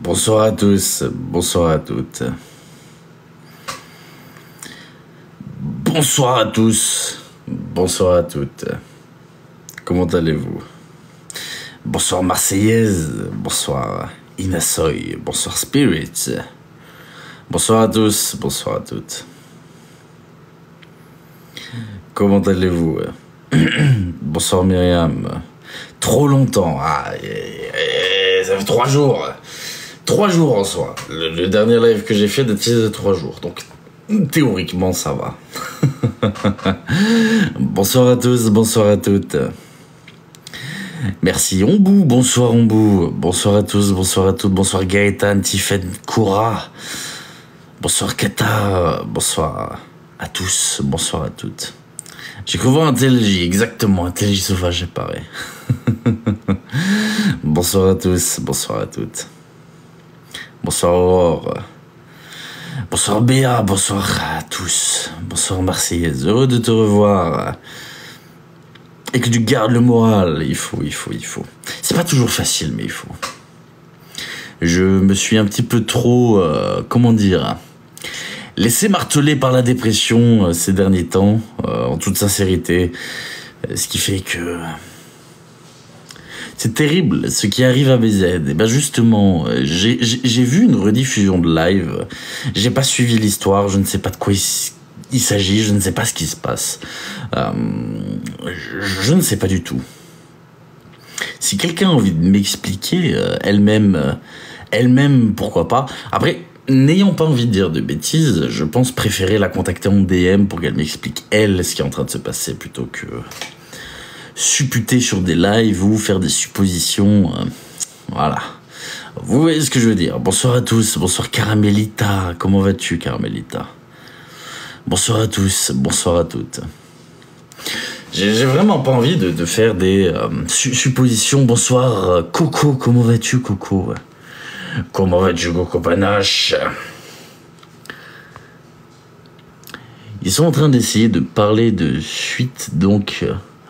Bonsoir à tous, bonsoir à toutes. Bonsoir à tous, bonsoir à toutes. Comment allez-vous? Bonsoir Marseillaise, bonsoir Inasoy, bonsoir Spirits. Bonsoir à tous, bonsoir à toutes. Comment allez-vous? Bonsoir Myriam. Trop longtemps, ça fait 3 jours. 3 jours en soi. Le dernier live que j'ai fait datait de 3 jours. Donc, théoriquement, ça va. Bonsoir à tous, bonsoir à toutes. Merci Ombou, bonsoir Ombou. Bonsoir à tous, bonsoir à toutes. Bonsoir Gaëtan, Tiffen, Koura. Bonsoir Kata, bonsoir à tous, bonsoir à toutes. J'ai cru voir un TLJ, exactement, un TLJ sauvage, apparaît. Bonsoir à tous, bonsoir à toutes. Bonsoir Aurore. Bonsoir Béa, bonsoir à tous. Bonsoir Marseillaise, heureux de te revoir. Et que tu gardes le moral, il faut. C'est pas toujours facile, mais il faut. Je me suis un petit peu trop, comment dire, laissé marteler par la dépression ces derniers temps, en toute sincérité. Ce qui fait que... c'est terrible, ce qui arrive à BZ. Et ben justement, j'ai vu une rediffusion de live. J'ai pas suivi l'histoire, je ne sais pas de quoi il s'agit, je ne sais pas ce qui se passe. Je ne sais pas du tout. Si quelqu'un a envie de m'expliquer, elle-même, pourquoi pas. Après, n'ayant pas envie de dire de bêtises, je pense préférer la contacter en DM pour qu'elle m'explique, elle, ce qui est en train de se passer, plutôt que supputer sur des lives ou faire des suppositions. Voilà. Vous voyez ce que je veux dire. Bonsoir à tous, bonsoir Caramelita. Comment vas-tu, Caramelita? Bonsoir à tous, bonsoir à toutes. J'ai vraiment pas envie de faire des suppositions. Bonsoir Coco, comment vas-tu, Coco? Comment vas-tu, Coco Panache? Ils sont en train d'essayer de parler de suite, donc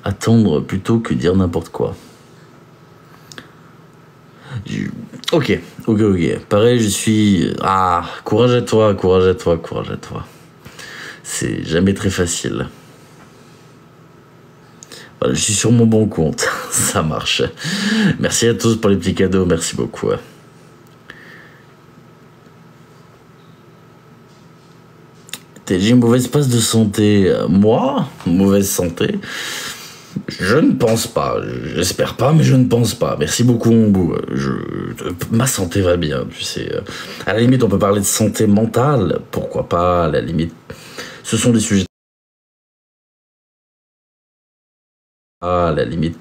attendre plutôt que dire n'importe quoi. Ok. Pareil, je suis... Ah, courage à toi. C'est jamais très facile. Voilà, je suis sur mon bon compte. Ça marche. Merci à tous pour les petits cadeaux. Merci beaucoup. J'ai une mauvaise passe de santé. Moi, mauvaise santé? Je ne pense pas. J'espère pas, mais je ne pense pas. Merci beaucoup, Ombou. Ma santé va bien, tu sais. À la limite, on peut parler de santé mentale. Pourquoi pas, à la limite. Ce sont des sujets... À la limite.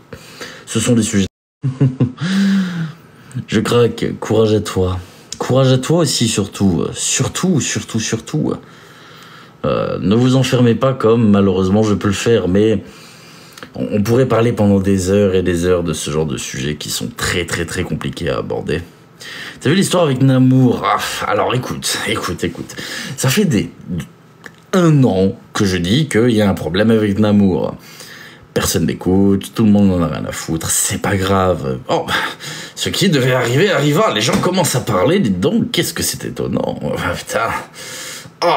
Ce sont des sujets... Je craque. Courage à toi. Courage à toi aussi, surtout. Surtout. Ne vous enfermez pas comme, malheureusement, je peux le faire, mais... On pourrait parler pendant des heures et des heures de ce genre de sujets qui sont très compliqués à aborder. T'as vu l'histoire avec Namour? Alors écoute. Ça fait 1 an que je dis qu'il y a un problème avec Namour. Personne n'écoute, tout le monde n'en a rien à foutre, c'est pas grave. Oh, ce qui devait arriver arriva, les gens commencent à parler, dites donc, qu'est-ce que c'est étonnant. Putain. Oh,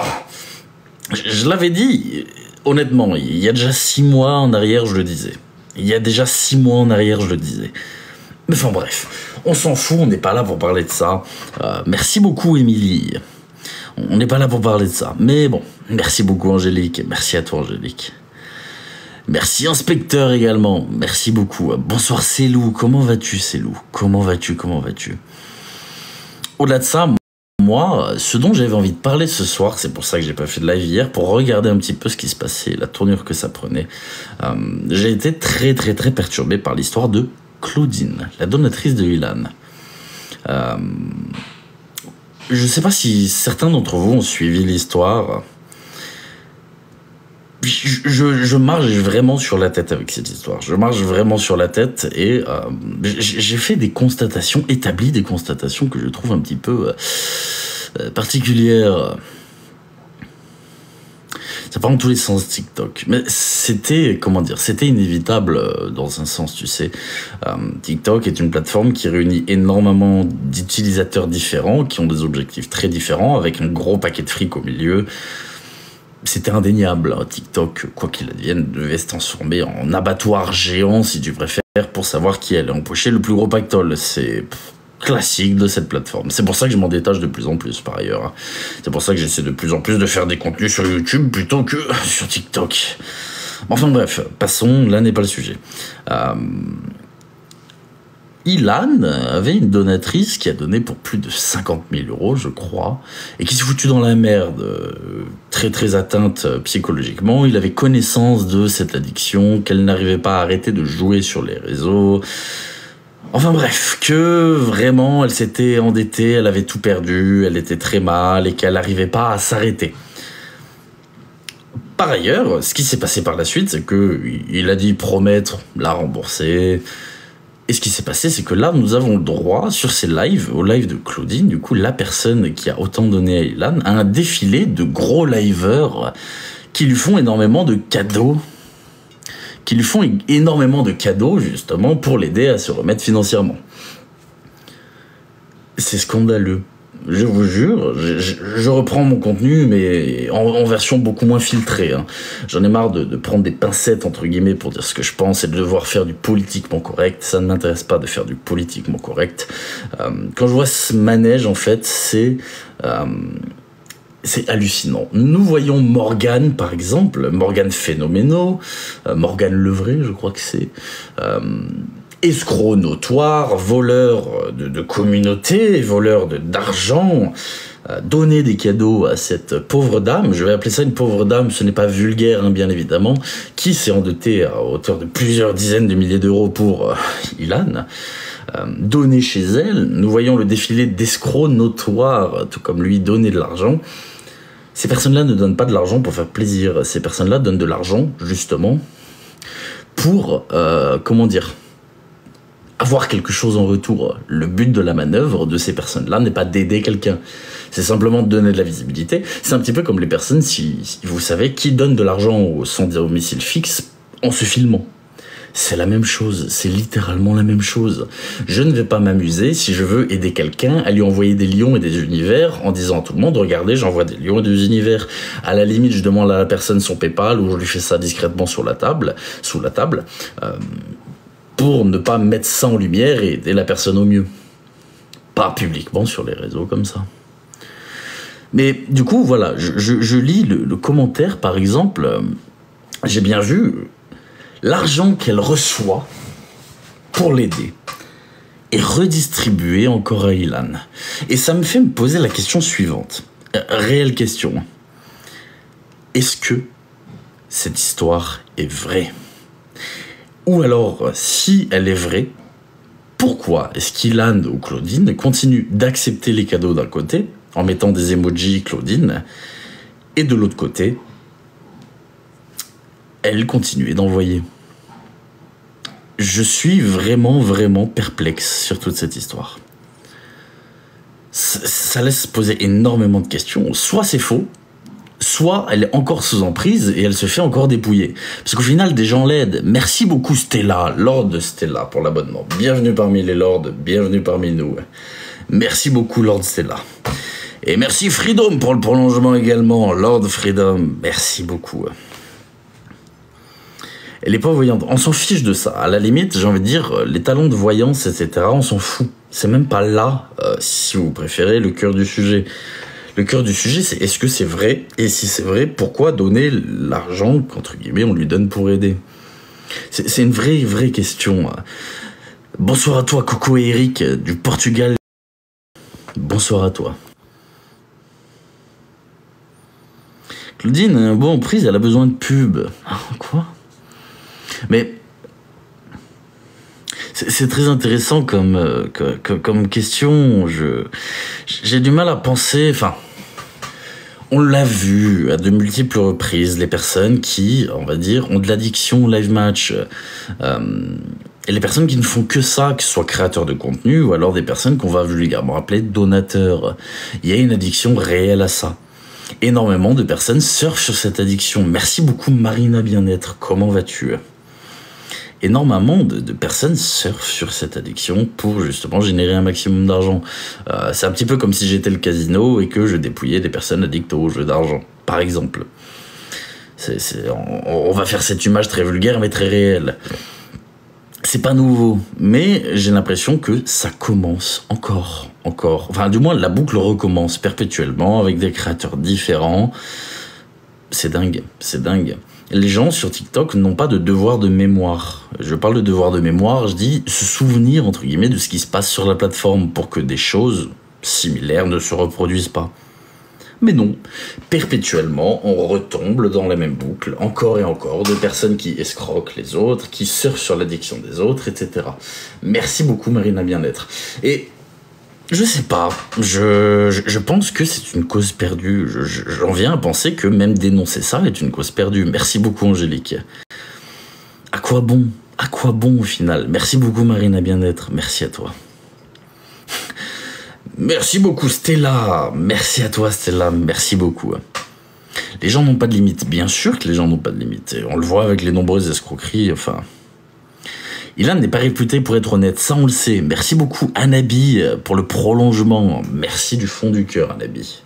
je l'avais dit... Honnêtement, il y a déjà 6 mois en arrière, je le disais. Mais enfin bref, on s'en fout, on n'est pas là pour parler de ça. Merci beaucoup, Émilie. On n'est pas là pour parler de ça. Mais bon, merci beaucoup, Angélique. Merci à toi, Angélique. Merci, Inspecteur, également. Merci beaucoup. Bonsoir, Célou. Comment vas-tu, Célou? Comment vas-tu? Au-delà de ça... Moi, ce dont j'avais envie de parler ce soir, c'est pour ça que j'ai pas fait de live hier, pour regarder un petit peu ce qui se passait, la tournure que ça prenait. J'ai été très perturbé par l'histoire de Claudine, la donatrice de Ilan. Je sais pas si certains d'entre vous ont suivi l'histoire. Je marche vraiment sur la tête avec cette histoire. Et j'ai fait des constatations, établi des constatations que je trouve un petit peu particulières. Ça part dans tous les sens TikTok. Mais c'était, comment dire, c'était inévitable dans un sens, tu sais. TikTok est une plateforme qui réunit énormément d'utilisateurs différents, qui ont des objectifs très différents, avec un gros paquet de fric au milieu. C'était indéniable. TikTok, quoi qu'il advienne, devait se transformer en abattoir géant, si tu préfères, pour savoir qui allait empocher le plus gros pactole. C'est classique de cette plateforme. C'est pour ça que je m'en détache de plus en plus, par ailleurs. C'est pour ça que j'essaie de plus en plus de faire des contenus sur YouTube plutôt que sur TikTok. Enfin bref, passons, là n'est pas le sujet. Ilan avait une donatrice qui a donné pour plus de 50 000 €, je crois, et qui s'est foutu dans la merde, très très atteinte psychologiquement. Il avait connaissance de cette addiction, qu'elle n'arrivait pas à arrêter de jouer sur les réseaux. Enfin bref, que vraiment elle s'était endettée, elle avait tout perdu, elle était très mal et qu'elle n'arrivait pas à s'arrêter. Par ailleurs, ce qui s'est passé par la suite, c'est qu'il a dit promettre la rembourser. Et ce qui s'est passé, c'est que là, nous avons le droit, sur ces lives, au live de Claudine, du coup, la personne qui a autant donné à Ilan, a un défilé de gros liveurs qui lui font énormément de cadeaux. Qui lui font énormément de cadeaux, justement, pour l'aider à se remettre financièrement. C'est scandaleux. Je vous jure, je reprends mon contenu, mais en version beaucoup moins filtrée. Hein. J'en ai marre de prendre des pincettes, entre guillemets, pour dire ce que je pense et de devoir faire du politiquement correct. Ça ne m'intéresse pas de faire du politiquement correct. Quand je vois ce manège, en fait, c'est hallucinant. Nous voyons Morgane, par exemple, Morgane Phénoménaux, Morgane Levray, je crois que c'est... escroc notoire, voleur de communauté, voleur d'argent, donner des cadeaux à cette pauvre dame, je vais appeler ça une pauvre dame, ce n'est pas vulgaire, hein, bien évidemment, qui s'est endettée à hauteur de plusieurs dizaines de milliers d'euros pour Ilan, donner chez elle. Nous voyons le défilé d'escrocs notoires, tout comme lui, donner de l'argent. Ces personnes-là ne donnent pas de l'argent pour faire plaisir, ces personnes-là donnent de l'argent, justement, pour, comment dire, avoir quelque chose en retour. Le but de la manœuvre de ces personnes-là n'est pas d'aider quelqu'un, c'est simplement de donner de la visibilité. C'est un petit peu comme les personnes, si vous savez, qui donnent de l'argent au sans domicile fixe en se filmant. C'est la même chose, c'est littéralement la même chose. Je ne vais pas m'amuser, si je veux aider quelqu'un, à lui envoyer des lions et des univers en disant à tout le monde, regardez, j'envoie des lions et des univers. À la limite, je demande à la personne son PayPal ou je lui fais ça discrètement sous la table, pour ne pas mettre ça en lumière et aider la personne au mieux. Pas publiquement sur les réseaux comme ça. Mais du coup, voilà, je lis le commentaire, par exemple, j'ai bien vu l'argent qu'elle reçoit pour l'aider est redistribué encore à Ilan. Et ça me fait me poser la question suivante. Réelle question. Est-ce que cette histoire est vraie ? Ou alors, si elle est vraie, pourquoi est-ce qu'Ilan ou Claudine continue d'accepter les cadeaux d'un côté, en mettant des emojis Claudine, et de l'autre côté, elle continue d'envoyer? Je suis vraiment, vraiment perplexe sur toute cette histoire. Ça laisse poser énormément de questions. Soit c'est faux, soit elle est encore sous emprise et elle se fait encore dépouiller. Parce qu'au final, des gens l'aident. Merci beaucoup Stella, Lord Stella, pour l'abonnement. Bienvenue parmi les lords, bienvenue parmi nous. Merci beaucoup Lord Stella. Et merci Freedom pour le prolongement également. Lord Freedom, merci beaucoup. Elle est pas voyante, on s'en fiche de ça. À la limite, j'ai envie de dire, les talents de voyance, etc., on s'en fout. C'est même pas là, si vous préférez, le cœur du sujet. Le cœur du sujet, c'est est-ce que c'est vrai? Et si c'est vrai, pourquoi donner l'argent qu'entre guillemets on lui donne pour aider? C'est une vraie question. Bonsoir à toi, Coco et Eric, du Portugal. Bonsoir à toi. Claudine, bon, prise, elle a besoin de pub. Quoi? Mais c'est très intéressant comme question. J'ai du mal à penser. Enfin, on l'a vu à de multiples reprises, les personnes qui, on va dire, ont de l'addiction au live match. Et les personnes qui ne font que ça, que ce soit créateurs de contenu ou alors des personnes qu'on va vulgairement appeler donateurs. Il y a une addiction réelle à ça. Énormément de personnes surfent sur cette addiction. Merci beaucoup Marina Bien-être, comment vas-tu? Énormément de personnes surfent sur cette addiction pour justement générer un maximum d'argent. C'est un petit peu comme si j'étais le casino et que je dépouillais des personnes addictes aux jeux d'argent, par exemple. On va faire cette image très vulgaire mais très réelle. C'est pas nouveau, mais j'ai l'impression que ça commence encore. Enfin, du moins, la boucle recommence perpétuellement avec des créateurs différents. C'est dingue. Les gens sur TikTok n'ont pas de devoir de mémoire. Je parle de devoir de mémoire, je dis se souvenir, entre guillemets, de ce qui se passe sur la plateforme pour que des choses similaires ne se reproduisent pas. Mais non, perpétuellement, on retombe dans la même boucle, encore et encore, de personnes qui escroquent les autres, qui surfent sur l'addiction des autres, etc. Merci beaucoup Marina Bien-être. Et je sais pas, je pense que c'est une cause perdue. J'en viens à penser que même dénoncer ça est une cause perdue. Merci beaucoup Angélique. À quoi bon au final? Merci beaucoup Marina Bien-être, merci à toi. Merci beaucoup Stella, merci à toi Stella, merci beaucoup. Les gens n'ont pas de limite, bien sûr que les gens n'ont pas de limite. On le voit avec les nombreuses escroqueries, enfin... Ilan n'est pas réputé pour être honnête, ça on le sait. Merci beaucoup Anabi pour le prolongement. Merci du fond du cœur Anabi.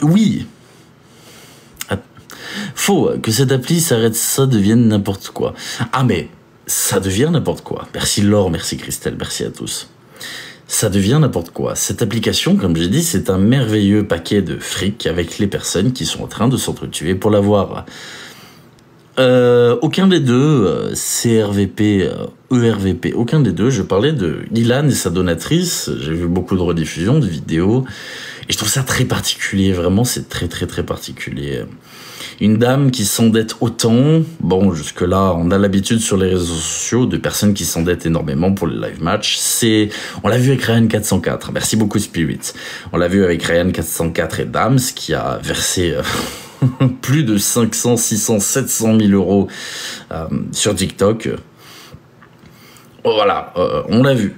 Oui. Faut que cette appli s'arrête, ça devienne n'importe quoi. Ah mais, ça devient n'importe quoi. Merci Laure, merci Christelle, merci à tous. Ça devient n'importe quoi. Cette application, comme j'ai dit, c'est un merveilleux paquet de fric avec les personnes qui sont en train de s'entretuer pour l'avoir. Aucun des deux, CRVP, ERVP, aucun des deux. Je parlais de Ilan et sa donatrice. J'ai vu beaucoup de rediffusions, de vidéos. Et je trouve ça très particulier, vraiment, c'est très particulier. Une dame qui s'endette autant, bon, jusque-là, on a l'habitude sur les réseaux sociaux de personnes qui s'endettent énormément pour les live matchs. On l'a vu avec Ryan 404, merci beaucoup Spirit. On l'a vu avec Ryan 404 et Dams qui a versé plus de 500, 600, 700 000 euros sur TikTok. Voilà, on l'a vu.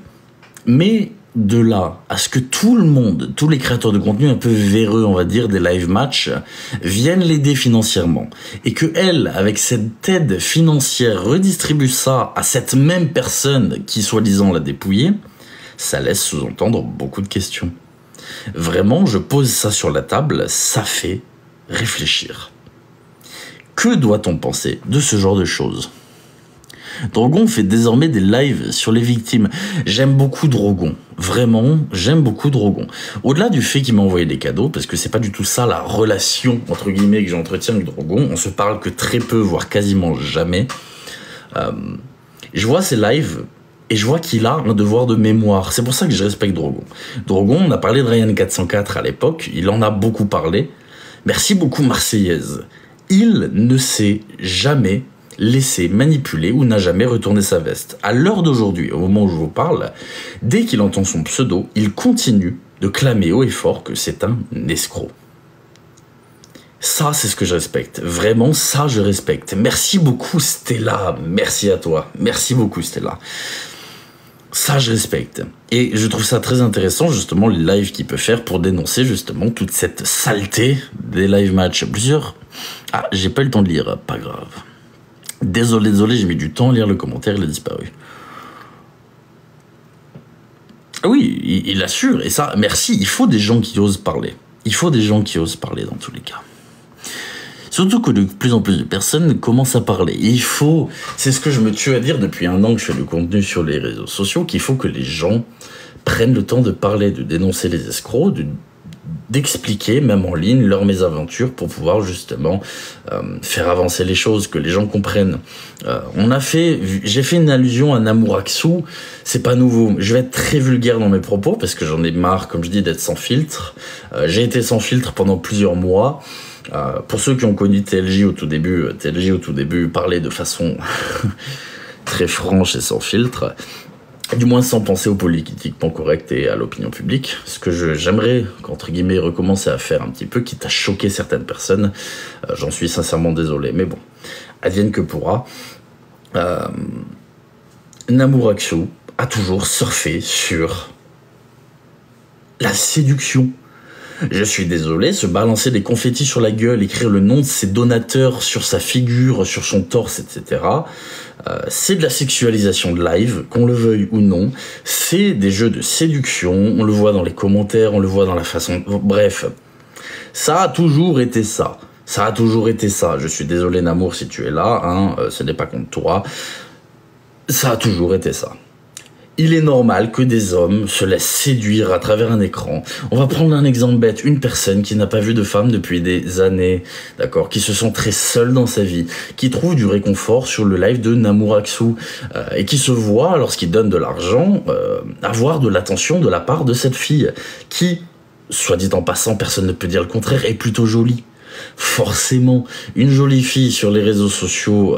Mais de là à ce que tout le monde, tous les créateurs de contenu un peu véreux, on va dire, des live matchs, viennent l'aider financièrement. Et que elle, avec cette aide financière, redistribue ça à cette même personne qui, soi-disant, l'a dépouillée, ça laisse sous-entendre beaucoup de questions. Vraiment, je pose ça sur la table, ça fait réfléchir. Que doit-on penser de ce genre de choses ? Drogon fait désormais des lives sur les victimes. J'aime beaucoup Drogon. Vraiment, j'aime beaucoup Drogon. Au-delà du fait qu'il m'a envoyé des cadeaux, parce que c'est pas du tout ça la relation, entre guillemets, que j'entretiens avec Drogon. On se parle que très peu, voire quasiment jamais. Je vois ses lives et je vois qu'il a un devoir de mémoire. C'est pour ça que je respecte Drogon. Drogon, on a parlé de Ryan 404 à l'époque. Il en a beaucoup parlé. Merci beaucoup Marseillaise. Il ne s'est jamais laissé manipuler ou n'a jamais retourné sa veste. À l'heure d'aujourd'hui, au moment où je vous parle, dès qu'il entend son pseudo, il continue de clamer haut et fort que c'est un escroc. Ça, c'est ce que je respecte. Vraiment, ça, je respecte. Merci beaucoup, Stella. Merci à toi. Merci beaucoup, Stella. Ça, je respecte. Et je trouve ça très intéressant, justement, les lives qu'il peut faire pour dénoncer, justement, toute cette saleté des live matchs. Plusieurs... Ah, j'ai pas eu le temps de lire. Pas grave. Désolé, j'ai mis du temps à lire le commentaire, il a disparu. Oui, il assure, et ça, merci, il faut des gens qui osent parler. Il faut des gens qui osent parler dans tous les cas. Surtout que de plus en plus de personnes commencent à parler. Il faut, c'est ce que je me tue à dire depuis un an que je fais du contenu sur les réseaux sociaux, qu'il faut que les gens prennent le temps de parler, de dénoncer les escrocs, d'expliquer, même en ligne, leurs mésaventures pour pouvoir justement faire avancer les choses, que les gens comprennent. J'ai fait une allusion à Namouraxou, c'est pas nouveau. Je vais être très vulgaire dans mes propos parce que j'en ai marre, comme je dis, d'être sans filtre. J'ai été sans filtre pendant plusieurs mois. Pour ceux qui ont connu TLJ au tout début parlait de façon très franche et sans filtre. Du moins sans penser au politiquement correct et à l'opinion publique. Ce que j'aimerais, entre guillemets, recommencer à faire un petit peu, quitte à choquer certaines personnes. J'en suis sincèrement désolé, mais bon, advienne que pourra. Namouraxou a toujours surfé sur la séduction. Je suis désolé, se balancer des confettis sur la gueule, écrire le nom de ses donateurs sur sa figure, sur son torse, etc. C'est de la sexualisation de live, qu'on le veuille ou non. C'est des jeux de séduction, on le voit dans les commentaires, on le voit dans la façon... Bref, ça a toujours été ça. Ça a toujours été ça. Je suis désolé Namour si tu es là, hein, ce n'est pas contre toi. Ça a toujours été ça. Il est normal que des hommes se laissent séduire à travers un écran. On va prendre un exemple bête, une personne qui n'a pas vu de femme depuis des années, d'accord, qui se sent très seule dans sa vie, qui trouve du réconfort sur le live de Namour Aksu, et qui se voit, lorsqu'il donne de l'argent, avoir de l'attention de la part de cette fille, qui, soit dit en passant, personne ne peut dire le contraire, est plutôt jolie. Forcément, une jolie fille sur les réseaux sociaux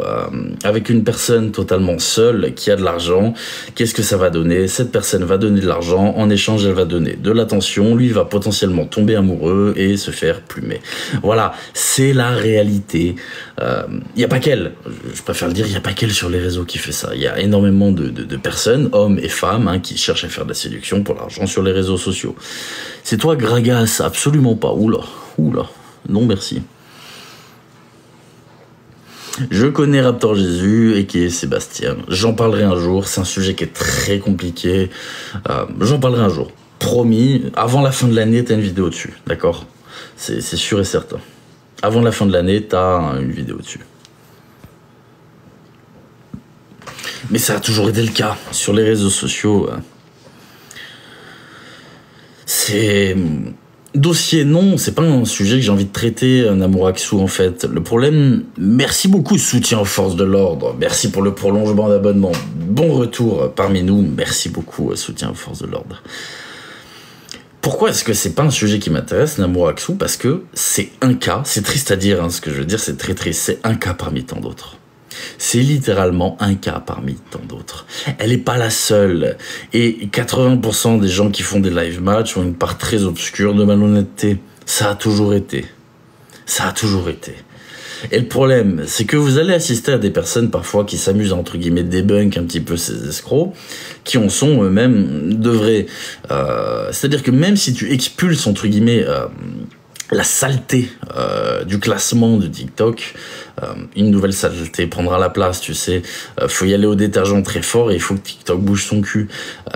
avec une personne totalement seule qui a de l'argent, qu'est-ce que ça va donner? Cette personne va donner de l'argent, en échange elle va donner de l'attention, lui va potentiellement tomber amoureux et se faire plumer. Voilà, c'est la réalité. Il y a pas qu'elle, je préfère le dire, il y a pas qu'elle sur les réseaux qui fait ça. Il y a énormément de personnes, hommes et femmes, hein, qui cherchent à faire de la séduction pour l'argent sur les réseaux sociaux. C'est toi Gragas? Absolument pas. Oula, oula. Non merci. Je connais Raptor Jésus et qui est Sébastien. J'en parlerai un jour, c'est un sujet qui est très compliqué. J'en parlerai un jour. Promis, avant la fin de l'année, t'as une vidéo dessus, d'accord? C'est sûr et certain. Avant la fin de l'année, t'as une vidéo dessus. Mais ça a toujours été le cas. Sur les réseaux sociaux, c'est... Dossier, non, c'est pas un sujet que j'ai envie de traiter, Namour Aksu, en fait. Le problème, merci beaucoup, soutien aux forces de l'ordre. Merci pour le prolongement d'abonnement. Bon retour parmi nous. Merci beaucoup, soutien aux forces de l'ordre. Pourquoi est-ce que c'est pas un sujet qui m'intéresse, Namour Aksu? Parce que c'est un cas, c'est triste à dire, hein, ce que je veux dire, c'est très triste, c'est un cas parmi tant d'autres. C'est littéralement un cas parmi tant d'autres. Elle n'est pas la seule. Et 80% des gens qui font des live matchs ont une part très obscure de malhonnêteté. Ça a toujours été. Ça a toujours été. Et le problème, c'est que vous allez assister à des personnes parfois qui s'amusent à, entre guillemets, débunk un petit peu ces escrocs, qui en sont eux-mêmes de vrais. C'est-à-dire que même si tu expulses, entre guillemets, la saleté du classement de TikTok, une nouvelle saleté prendra la place, tu sais. Faut y aller au détergent très fort et il faut que TikTok bouge son cul.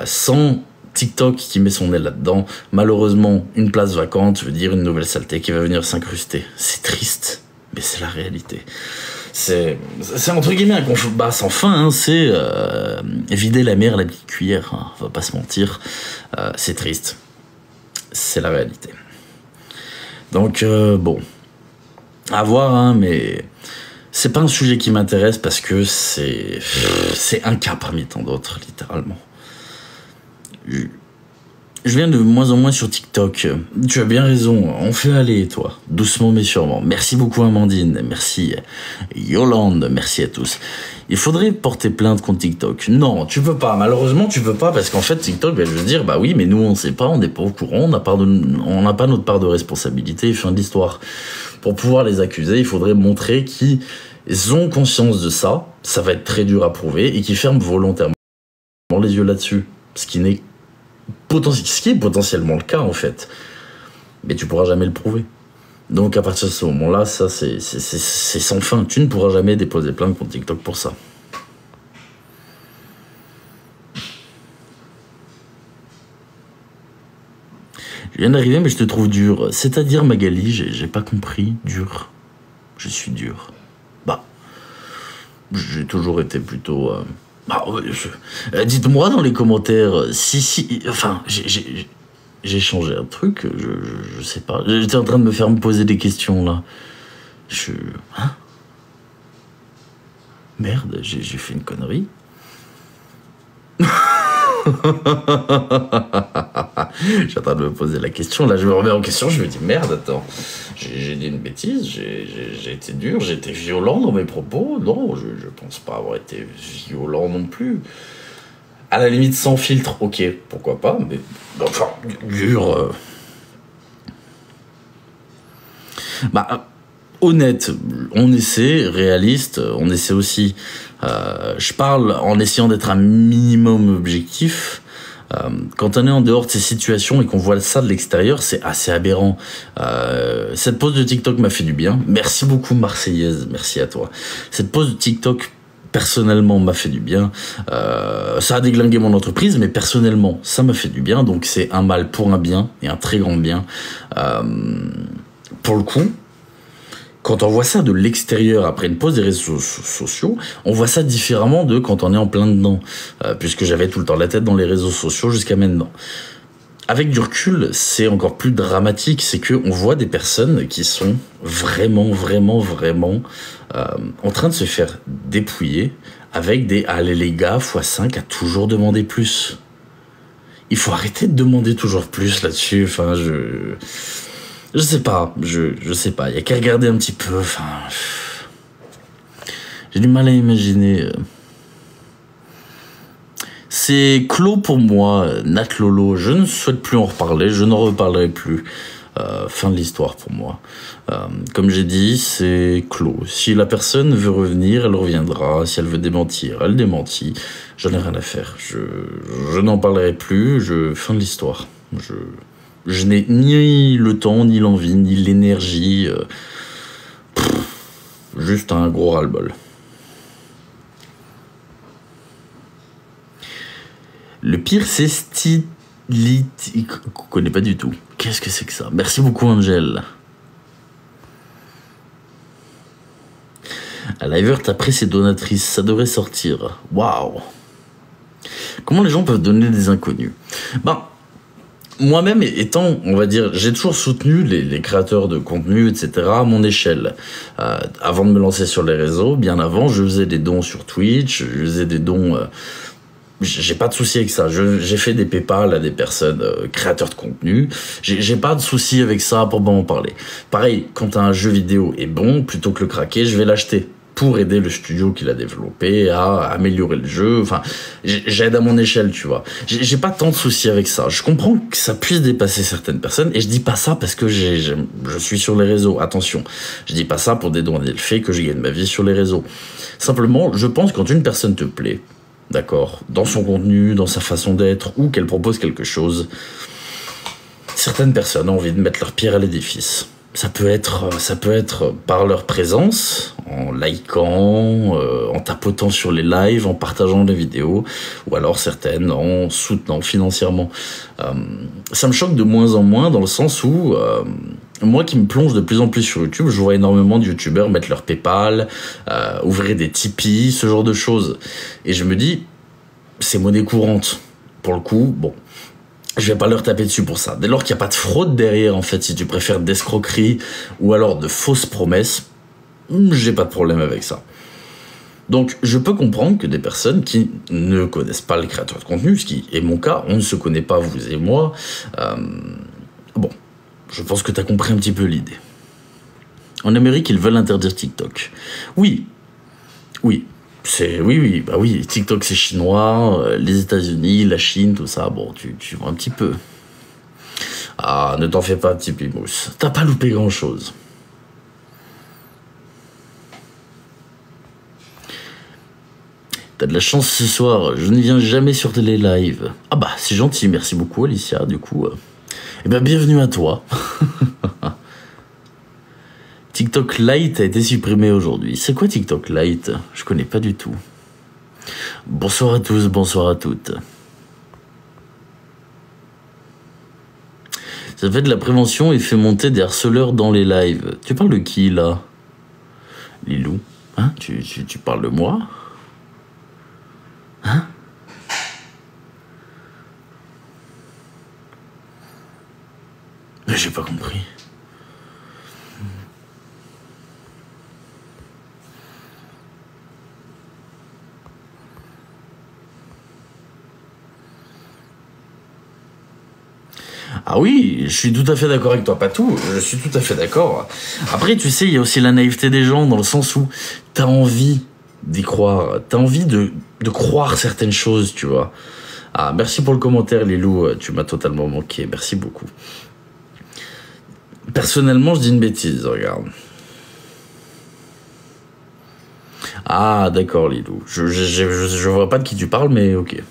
Sans TikTok qui met son nez là-dedans, malheureusement, une place vacante veut dire une nouvelle saleté qui va venir s'incruster. C'est triste, mais c'est la réalité. C'est entre guillemets un combat sans fin, hein, c'est vider la mer à la petite cuillère, hein, on va pas se mentir. C'est triste. C'est la réalité. Donc, bon, à voir, hein, mais c'est pas un sujet qui m'intéresse parce que c'est un cas parmi tant d'autres, littéralement. Je viens de moins en moins sur TikTok. Tu as bien raison, on fait aller, toi. Doucement mais sûrement. Merci beaucoup Amandine, merci Yolande, merci à tous. Il faudrait porter plainte contre TikTok. Non, tu peux pas, malheureusement tu peux pas, parce qu'en fait TikTok va juste dire, bah oui, mais nous on sait pas, on n'est pas au courant, on n'a pas notre part de responsabilité, fin de l'histoire. Pour pouvoir les accuser, il faudrait montrer qu'ils ont conscience de ça, ça va être très dur à prouver, et qu'ils ferment volontairement les yeux là-dessus. Ce qui est potentiellement le cas en fait, mais tu pourras jamais le prouver. Donc à partir de ce moment-là, ça c'est sans fin. Tu ne pourras jamais déposer plainte contre TikTok pour ça. Je viens d'arriver mais je te trouve dur. C'est-à-dire Magali, j'ai pas compris. Dur. Je suis dur. Bah, j'ai toujours été plutôt... dites-moi dans les commentaires enfin, j'ai changé un truc, je sais pas. J'étais en train de me poser des questions, là. Hein? Merde, j'ai fait une connerie. J'ai en train de me poser la question, là, je me remets en question, je me dis, merde, attends, j'ai dit une bêtise, j'ai été dur, j'ai été violent dans mes propos. Non, je pense pas avoir été violent non plus. À la limite, sans filtre, ok, pourquoi pas, mais enfin, dur. Bah, honnête, on essaie, réaliste, on essaie aussi. Je parle en essayant d'être un minimum objectif. Quand on est en dehors de ces situations et qu'on voit ça de l'extérieur, c'est assez aberrant. Cette pause de TikTok m'a fait du bien. Merci beaucoup Marseillaise, merci à toi. Cette pause de TikTok, personnellement, m'a fait du bien. Ça a déglingué mon entreprise, mais personnellement, ça m'a fait du bien. Donc c'est un mal pour un bien, et un très grand bien. Pour le coup, quand on voit ça de l'extérieur après une pause des réseaux sociaux, on voit ça différemment de quand on est en plein dedans, puisque j'avais tout le temps la tête dans les réseaux sociaux jusqu'à maintenant. Avec du recul, c'est encore plus dramatique, c'est que on voit des personnes qui sont vraiment en train de se faire dépouiller avec des allez les gars x5 à toujours demander plus. Il faut arrêter de demander toujours plus là-dessus. Enfin, je sais pas, je sais pas. Il y a qu'à regarder un petit peu. Enfin, j'ai du mal à imaginer. C'est clos pour moi, Nat Lolo. Je ne souhaite plus en reparler, je n'en reparlerai plus. Fin de l'histoire pour moi. Comme j'ai dit, c'est clos. Si la personne veut revenir, elle reviendra. Si elle veut démentir, elle démentit. J'en ai rien à faire. Je n'en parlerai plus. Fin de l'histoire. Je n'ai ni le temps, ni l'envie, ni l'énergie. Juste un gros ras-le-bol. Le pire, c'est Stylit. Je connais pas du tout. Qu'est-ce que c'est que ça? Merci beaucoup, Angel. À Livert, après ses donatrices, ça devrait sortir. Waouh! Comment les gens peuvent donner des inconnus? Ben, moi-même étant, on va dire, j'ai toujours soutenu les créateurs de contenu, etc. à mon échelle. Avant de me lancer sur les réseaux, bien avant, je faisais des dons sur Twitch, je faisais des dons... j'ai pas de souci avec ça. J'ai fait des PayPal à des personnes créateurs de contenu. J'ai pas de souci avec ça pour m'en parler. Pareil, quand un jeu vidéo est bon, plutôt que le craquer, je vais l'acheter pour aider le studio qui l'a développé à améliorer le jeu. Enfin, j'aide à mon échelle, tu vois. J'ai pas tant de soucis avec ça. Je comprends que ça puisse dépasser certaines personnes, et je dis pas ça parce que je suis sur les réseaux. Attention, je dis pas ça pour dédouaner le fait que je gagne ma vie sur les réseaux. Simplement, je pense que quand une personne te plaît, d'accord, dans son contenu, dans sa façon d'être, ou qu'elle propose quelque chose, certaines personnes ont envie de mettre leur pierre à l'édifice. Ça peut être par leur présence, en likant, en tapotant sur les lives, en partageant les vidéos, ou alors certaines en soutenant financièrement. Ça me choque de moins en moins dans le sens où, moi qui me plonge de plus en plus sur YouTube, je vois énormément de youtubeurs mettre leur PayPal, ouvrir des Tipeee, ce genre de choses. Et je me dis, c'est monnaie courante. Pour le coup, bon, je vais pas leur taper dessus pour ça. Dès lors qu'il n'y a pas de fraude derrière, en fait, si tu préfères d'escroquerie ou alors de fausses promesses, j'ai pas de problème avec ça. Donc, je peux comprendre que des personnes qui ne connaissent pas les créateurs de contenu, ce qui est mon cas, on ne se connaît pas, vous et moi, bon, je pense que tu as compris un petit peu l'idée. En Amérique, ils veulent interdire TikTok. Oui, bah oui, TikTok c'est chinois, les États-Unis, la Chine, tout ça, bon, tu vois un petit peu. Ah, ne t'en fais pas, petit Pimousse, t'as pas loupé grand-chose. T'as de la chance ce soir, je ne viens jamais sur Télé Live. Ah bah, c'est gentil, merci beaucoup Alicia, du coup. Eh ben, bienvenue à toi. TikTok Lite a été supprimé aujourd'hui. C'est quoi TikTok Lite? Je connais pas du tout. Bonsoir à tous, bonsoir à toutes. Ça fait de la prévention et fait monter des harceleurs dans les lives. Tu parles de qui, là? Lilou? Hein? Tu parles de moi? Hein? Mais j'ai pas compris. Ah oui, je suis tout à fait d'accord avec toi, pas tout, je suis tout à fait d'accord. Après, tu sais, il y a aussi la naïveté des gens, dans le sens où t'as envie d'y croire, t'as envie de croire certaines choses, tu vois. Ah, merci pour le commentaire, Lilou, tu m'as totalement manqué, merci beaucoup. Personnellement, je dis une bêtise, regarde. Ah, d'accord, Lilou, je vois pas de qui tu parles, mais ok.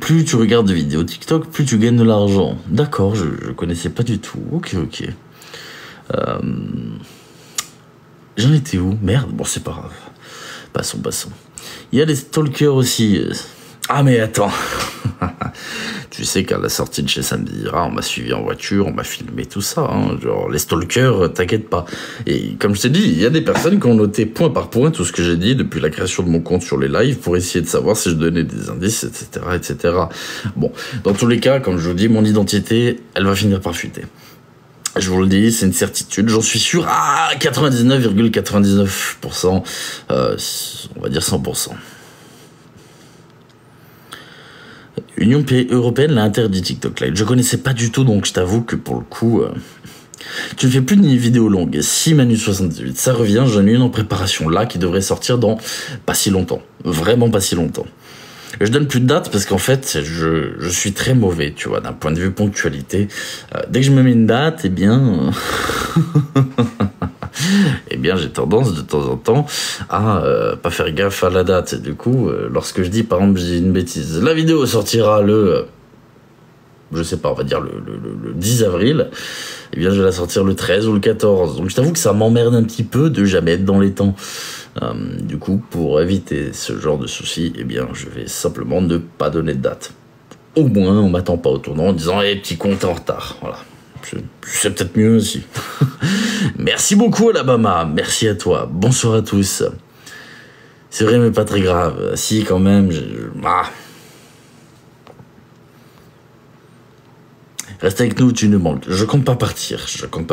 plus tu regardes de vidéos TikTok, plus tu gagnes de l'argent. D'accord, je connaissais pas du tout. Ok. J'en étais où? Merde, bon c'est pas grave. Passons. Il y a les stalkers aussi. Ah mais attends. Tu sais qu'à la sortie de chez Samedi Ira, on m'a suivi en voiture, on m'a filmé tout ça. Hein. Genre, les stalkers, t'inquiète pas. Et comme je t'ai dit, il y a des personnes qui ont noté point par point tout ce que j'ai dit depuis la création de mon compte sur les lives pour essayer de savoir si je donnais des indices, etc. Bon, dans tous les cas, comme je vous dis, mon identité, elle va finir par fuiter. Je vous le dis, c'est une certitude, j'en suis sûr à 99,99%, on va dire 100%. L'Union européenne l'a interdit TikTok Live. Je connaissais pas du tout, donc je t'avoue que pour le coup, tu ne fais plus de vidéos longues. Si Manu78, ça revient, j'en ai une en préparation là qui devrait sortir dans pas si longtemps, vraiment pas si longtemps. Je donne plus de date parce qu'en fait, je suis très mauvais, tu vois, d'un point de vue ponctualité. Dès que je me mets une date, eh bien, j'ai tendance de temps en temps à pas faire gaffe à la date. Et du coup, lorsque je dis, par exemple, je dis une bêtise, la vidéo sortira je sais pas, on va dire le 10 avril, eh bien, je vais la sortir le 13 ou le 14. Donc, je t'avoue que ça m'emmerde un petit peu de jamais être dans les temps. Du coup, pour éviter ce genre de soucis, eh bien, je vais simplement ne pas donner de date. Au moins, on m'attend pas au tournant en disant, petit con, t'es en retard. Voilà. C'est peut-être mieux aussi. Merci beaucoup, Alabama. Merci à toi. Bonsoir à tous. C'est vrai, mais pas très grave. Si, quand même, Reste avec nous, tu nous manques. Je compte pas partir. Je compte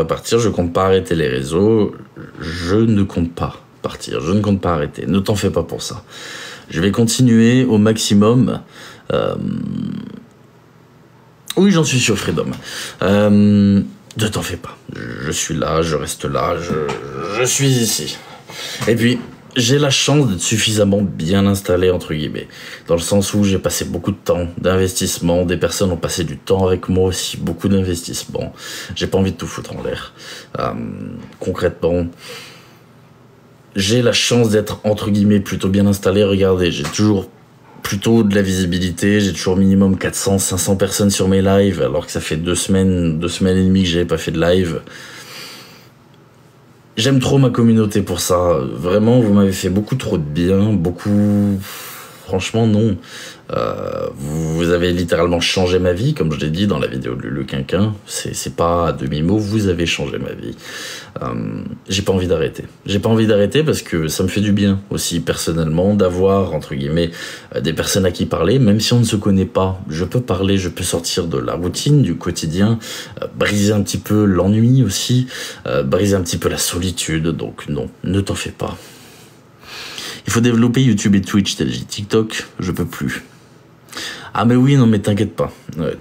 pas arrêter les réseaux. Je ne compte pas partir. Je ne compte pas arrêter. Ne t'en fais pas pour ça. Je vais continuer au maximum. Oui, j'en suis sûr, Freedom. Ne t'en fais pas. Je suis là, je reste là, je suis ici. Et puis, j'ai la chance d'être suffisamment bien installé, entre guillemets. Dans le sens où j'ai passé beaucoup de temps, d'investissement. Des personnes ont passé du temps avec moi aussi, beaucoup d'investissement. J'ai pas envie de tout foutre en l'air. Concrètement, j'ai la chance d'être, entre guillemets, plutôt bien installé. Regardez, j'ai toujours plutôt de la visibilité, j'ai toujours minimum 400, 500 personnes sur mes lives, alors que ça fait 2 semaines et demie que j'avais pas fait de live. J'aime trop ma communauté pour ça. Vraiment, vous m'avez fait beaucoup trop de bien, beaucoup... Franchement, non. Vous avez littéralement changé ma vie, comme je l'ai dit dans la vidéo de Lulu Quinquin. C'est pas à demi-mot, vous avez changé ma vie. J'ai pas envie d'arrêter. J'ai pas envie d'arrêter parce que ça me fait du bien aussi, personnellement, d'avoir, entre guillemets, des personnes à qui parler. Même si on ne se connaît pas, je peux parler, je peux sortir de la routine, du quotidien, briser un petit peu l'ennui aussi, briser un petit peu la solitude. Donc non, ne t'en fais pas. Il faut développer YouTube et Twitch, t'as dit TikTok, je peux plus. Ah mais oui, non mais t'inquiète pas.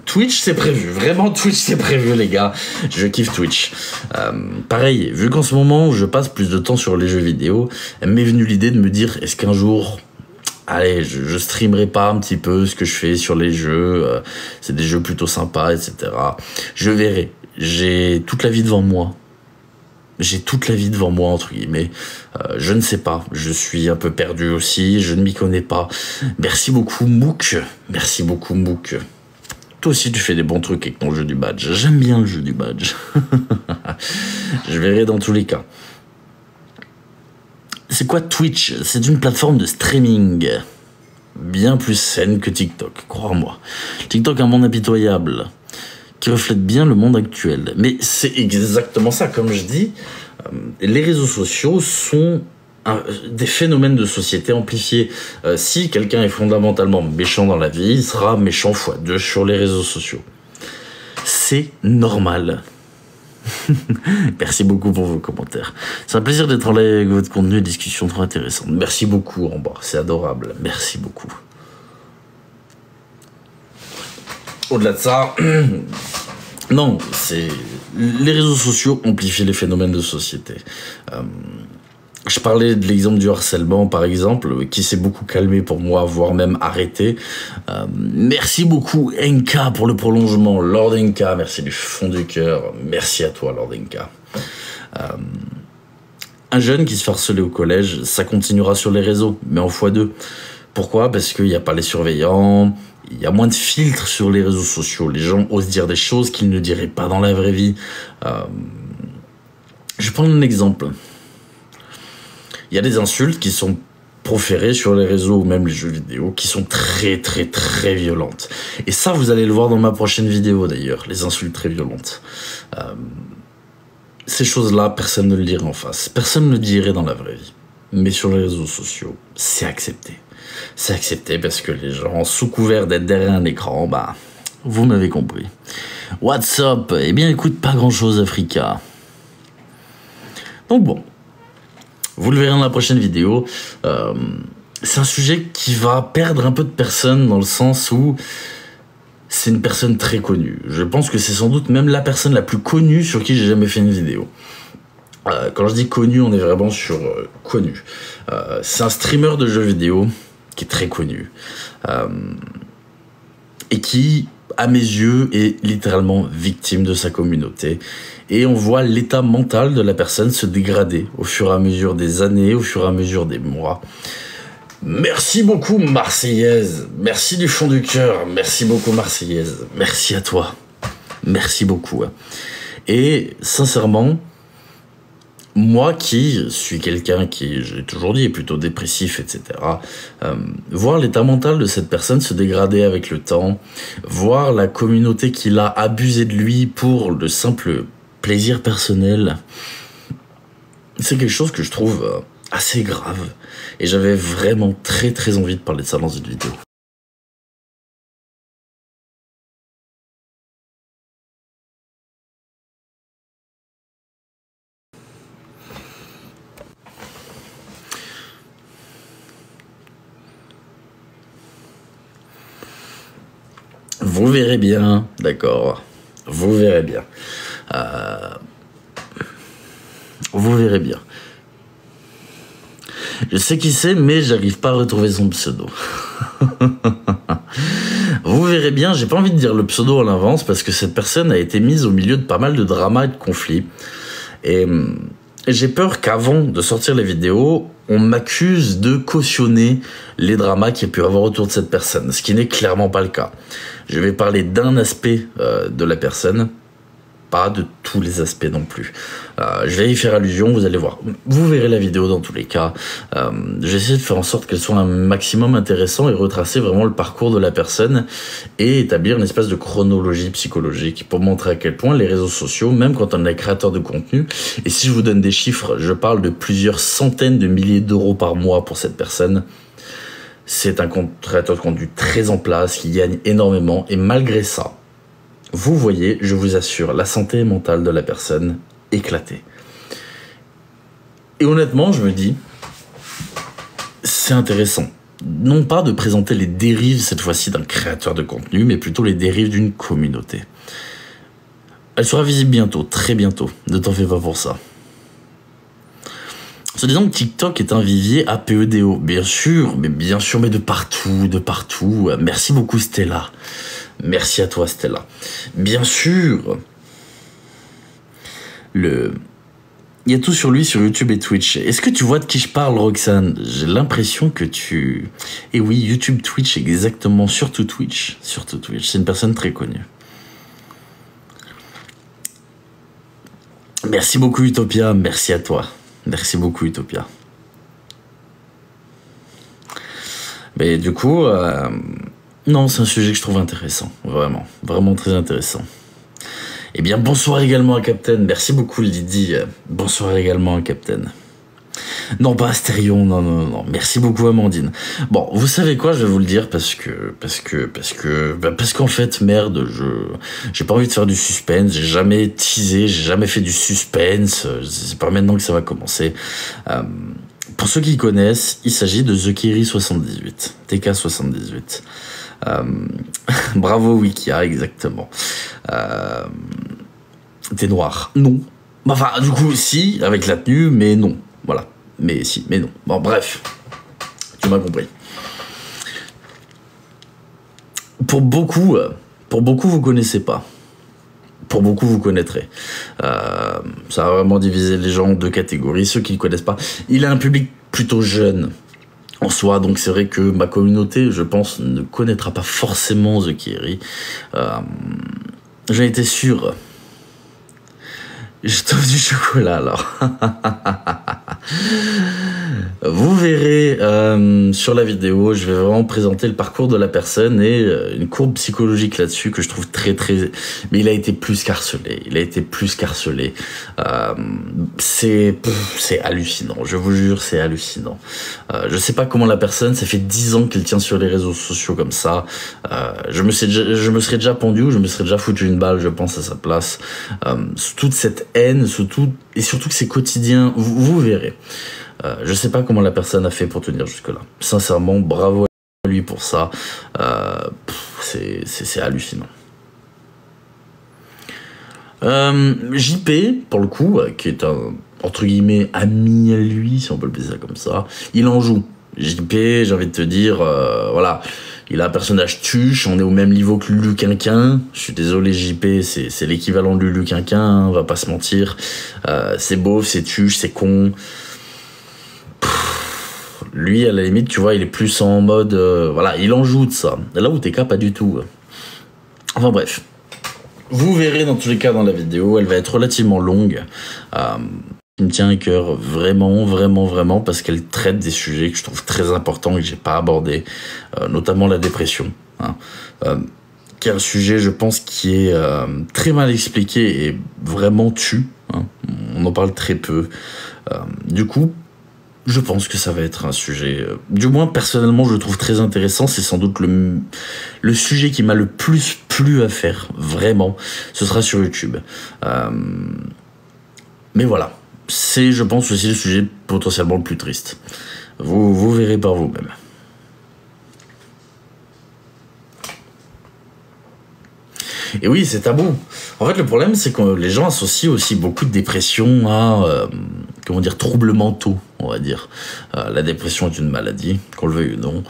Twitch c'est prévu, vraiment Twitch c'est prévu les gars. Je kiffe Twitch. Pareil, vu qu'en ce moment je passe plus de temps sur les jeux vidéo, m'est venue l'idée de me dire est-ce qu'un jour, allez, je streamerai pas un petit peu ce que je fais sur les jeux, c'est des jeux plutôt sympas, etc. Je verrai, j'ai toute la vie devant moi. J'ai toute la vie devant moi, entre guillemets. Je ne sais pas. Je suis un peu perdu aussi. Je ne m'y connais pas. Merci beaucoup, Mook. Merci beaucoup, Mook. Toi aussi, tu fais des bons trucs avec ton jeu du badge. J'aime bien le jeu du badge. Je verrai dans tous les cas. C'est quoi Twitch? C'est une plateforme de streaming. Bien plus saine que TikTok, crois-moi. TikTok a un monde impitoyable qui reflète bien le monde actuel. Mais c'est exactement ça, comme je dis, les réseaux sociaux sont des phénomènes de société amplifiés. Si quelqu'un est fondamentalement méchant dans la vie, il sera méchant x2 sur les réseaux sociaux. C'est normal. Merci beaucoup pour vos commentaires. C'est un plaisir d'être en live avec votre contenu et discussion trop intéressante. Merci beaucoup en bas, c'est adorable. Merci beaucoup. Au-delà de ça, non, c'est les réseaux sociaux amplifient les phénomènes de société. Je parlais de l'exemple du harcèlement, par exemple, qui s'est beaucoup calmé pour moi, voire même arrêté. Merci beaucoup, Enka, pour le prolongement. Lord Enka, merci du fond du cœur. Merci à toi, Lord Enka. Un jeune qui se fait harceler au collège, ça continuera sur les réseaux, mais en x2. Pourquoi? Parce qu'il n'y a pas les surveillants, il y a moins de filtres sur les réseaux sociaux. Les gens osent dire des choses qu'ils ne diraient pas dans la vraie vie. Je vais prendre un exemple. Il y a des insultes qui sont proférées sur les réseaux ou même les jeux vidéo qui sont très très très violentes. Et ça, vous allez le voir dans ma prochaine vidéo d'ailleurs, les insultes très violentes. Ces choses-là, personne ne le dirait en face. Personne ne le dirait dans la vraie vie. Mais sur les réseaux sociaux, c'est accepté. C'est accepté parce que les gens, sous couvert d'être derrière un écran, bah, vous m'avez compris. What's up? Eh bien, écoute, pas grand-chose, Africa. Donc bon, vous le verrez dans la prochaine vidéo. C'est un sujet qui va perdre un peu de personnes dans le sens où c'est une personne très connue. Je pense que c'est sans doute même la personne la plus connue sur qui j'ai jamais fait une vidéo. Quand je dis connu, on est vraiment sur connu. C'est un streamer de jeux vidéo qui est très connu et qui, à mes yeux, est littéralement victime de sa communauté. Et on voit l'état mental de la personne se dégrader au fur et à mesure des années, au fur et à mesure des mois. Merci beaucoup, Marseillaise. Merci du fond du cœur. Merci beaucoup, Marseillaise. Merci à toi. Merci beaucoup. Et sincèrement, moi qui suis quelqu'un qui, j'ai toujours dit, est plutôt dépressif, etc., voir l'état mental de cette personne se dégrader avec le temps, voir la communauté qui a abusé de lui pour le simple plaisir personnel, c'est quelque chose que je trouve assez grave. Et j'avais vraiment très très envie de parler de ça dans une vidéo. Vous verrez bien, d'accord. Vous verrez bien. Vous verrez bien. Je sais qui c'est, mais j'arrive pas à retrouver son pseudo. Vous verrez bien, j'ai pas envie de dire le pseudo à l'avance parce que cette personne a été mise au milieu de pas mal de dramas et de conflits. Et j'ai peur qu'avant de sortir les vidéos, on m'accuse de cautionner les dramas qu'il y a pu avoir autour de cette personne, ce qui n'est clairement pas le cas. Je vais parler d'un aspect de la personne, pas de tous les aspects non plus. Je vais y faire allusion, vous allez voir. Vous verrez la vidéo dans tous les cas. Je vais essayer de faire en sorte qu'elle soit un maximum intéressant et retracer vraiment le parcours de la personne et établir une espèce de chronologie psychologique pour montrer à quel point les réseaux sociaux, même quand on est créateur de contenu, et si je vous donne des chiffres, je parle de plusieurs centaines de milliers d'euros par mois pour cette personne. C'est un créateur de contenu très en place, qui gagne énormément et malgré ça, vous voyez, je vous assure, la santé mentale de la personne éclatée. Et honnêtement, je me dis, c'est intéressant. Non pas de présenter les dérives, cette fois-ci, d'un créateur de contenu, mais plutôt les dérives d'une communauté. Elle sera visible bientôt, très bientôt. Ne t'en fais pas pour ça. Se disant que TikTok est un vivier APEDO. Bien sûr, mais de partout, de partout. Merci beaucoup, Stella. Merci à toi, Stella. Bien sûr, il y a tout sur lui sur YouTube et Twitch. Est-ce que tu vois de qui je parle, Roxane? J'ai l'impression que tu... Et oui, YouTube, Twitch, exactement. Surtout Twitch. Surtout Twitch. C'est une personne très connue. Merci beaucoup, Utopia. Merci à toi. Merci beaucoup, Utopia. Mais du coup... Non, c'est un sujet que je trouve intéressant, vraiment, vraiment très intéressant. Eh bien, bonsoir également à Captain, merci beaucoup Lydie, bonsoir également à Captain. Non, pas Astérion, non, merci beaucoup Amandine. Bon, vous savez quoi, je vais vous le dire parce qu'en fait, merde, j'ai pas envie de faire du suspense, j'ai jamais teasé, j'ai jamais fait du suspense, c'est pas maintenant que ça va commencer. Pour ceux qui connaissent, il s'agit de TheKiri78, TK78. Bravo Wikia, exactement. T'es noir. Non. Enfin, du coup, si, avec la tenue, mais non. Voilà. Mais si, mais non. Bon, bref. Tu m'as compris. Pour beaucoup, vous connaissez pas. Pour beaucoup, vous connaîtrez. Ça a vraiment divisé les gens en deux catégories. Ceux qui ne connaissent pas. Il a un public plutôt jeune. En soi, donc c'est vrai que ma communauté, je pense, ne connaîtra pas forcément The Kiri. J'en étais sûr. Je t'offre du chocolat alors. Vous verrez sur la vidéo, je vais vraiment présenter le parcours de la personne et une courbe psychologique là-dessus que je trouve très. Mais il a été plus qu'harcelé. C'est hallucinant. Je vous jure, c'est hallucinant. Je sais pas comment la personne, ça fait 10 ans qu'elle tient sur les réseaux sociaux comme ça. Je me serais déjà pendu ou je me serais déjà foutu une balle, je pense, à sa place. Sous toute cette haine, et surtout que c'est quotidien. Vous verrez. Je sais pas comment la personne a fait pour tenir jusque-là. Sincèrement, bravo à lui pour ça. C'est hallucinant. JP, pour le coup, qui est un, entre guillemets, ami à lui, si on peut le dire ça comme ça, il en joue. JP, j'ai envie de te dire, voilà, il a un personnage tuche, on est au même niveau que Lulu Quinquin. Je suis désolé JP, c'est l'équivalent de Lulu Quinquin, hein, on va pas se mentir. C'est beauf, c'est tuche, c'est con. Lui, à la limite, tu vois, il est plus en mode... voilà, il en joue de ça. Là où TK, pas du tout. Enfin bref. Vous verrez dans tous les cas dans la vidéo, elle va être relativement longue. Qui me tient à cœur vraiment, parce qu'elle traite des sujets que je trouve très importants et que j'ai pas abordés. Notamment la dépression. Hein. Qui est un sujet, je pense, qui est très mal expliqué et vraiment tue. Hein. On en parle très peu. Du coup... Je pense que ça va être un sujet, du moins personnellement je le trouve très intéressant, c'est sans doute le sujet qui m'a le plus plu à faire, vraiment, ce sera sur YouTube. Mais voilà, c'est je pense aussi le sujet potentiellement le plus triste. Vous verrez par vous-même. Et oui, c'est tabou. En fait, le problème, c'est que les gens associent aussi beaucoup de dépression à, comment dire, troubles mentaux, on va dire. La dépression est une maladie, qu'on le veuille ou non.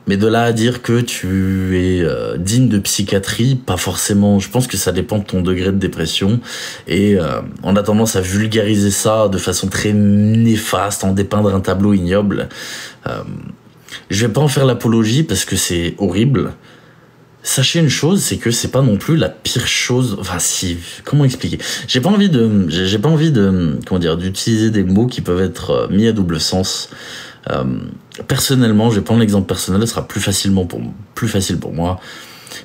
Mais de là à dire que tu es digne de psychiatrie, pas forcément. Je pense que ça dépend de ton degré de dépression. Et on a tendance à vulgariser ça de façon très néfaste, en dépeindre un tableau ignoble. Je vais pas en faire l'apologie parce que c'est horrible. Sachez une chose, c'est que c'est pas non plus la pire chose. Enfin, si, comment expliquer? J'ai pas envie de, comment dire, d'utiliser des mots qui peuvent être mis à double sens. Personnellement, je vais prendre l'exemple personnel, ce sera plus facile pour moi.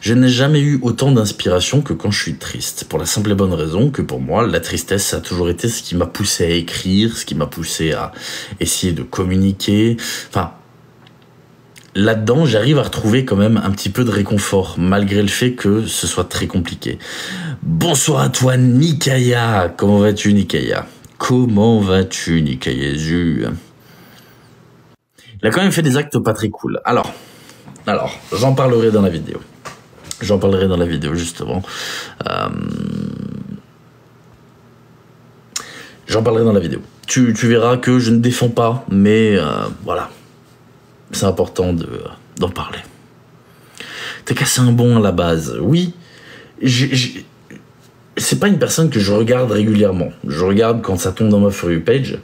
Je n'ai jamais eu autant d'inspiration que quand je suis triste. Pour la simple et bonne raison que pour moi, la tristesse, ça a toujours été ce qui m'a poussé à écrire, ce qui m'a poussé à essayer de communiquer. Enfin, là-dedans, j'arrive à retrouver quand même un petit peu de réconfort, malgré le fait que ce soit très compliqué. Bonsoir à toi, Nikaya. Comment vas-tu, Nikaya? Comment vas-tu, Nikayazu? Il a quand même fait des actes pas très cool. Alors, j'en parlerai dans la vidéo. Justement. J'en parlerai dans la vidéo. Tu verras que je ne défends pas, mais voilà. C'est important d'en parler. T'as cassé un bon à la base. Oui, c'est pas une personne que je regarde régulièrement. Je regarde quand ça tombe dans ma For You page.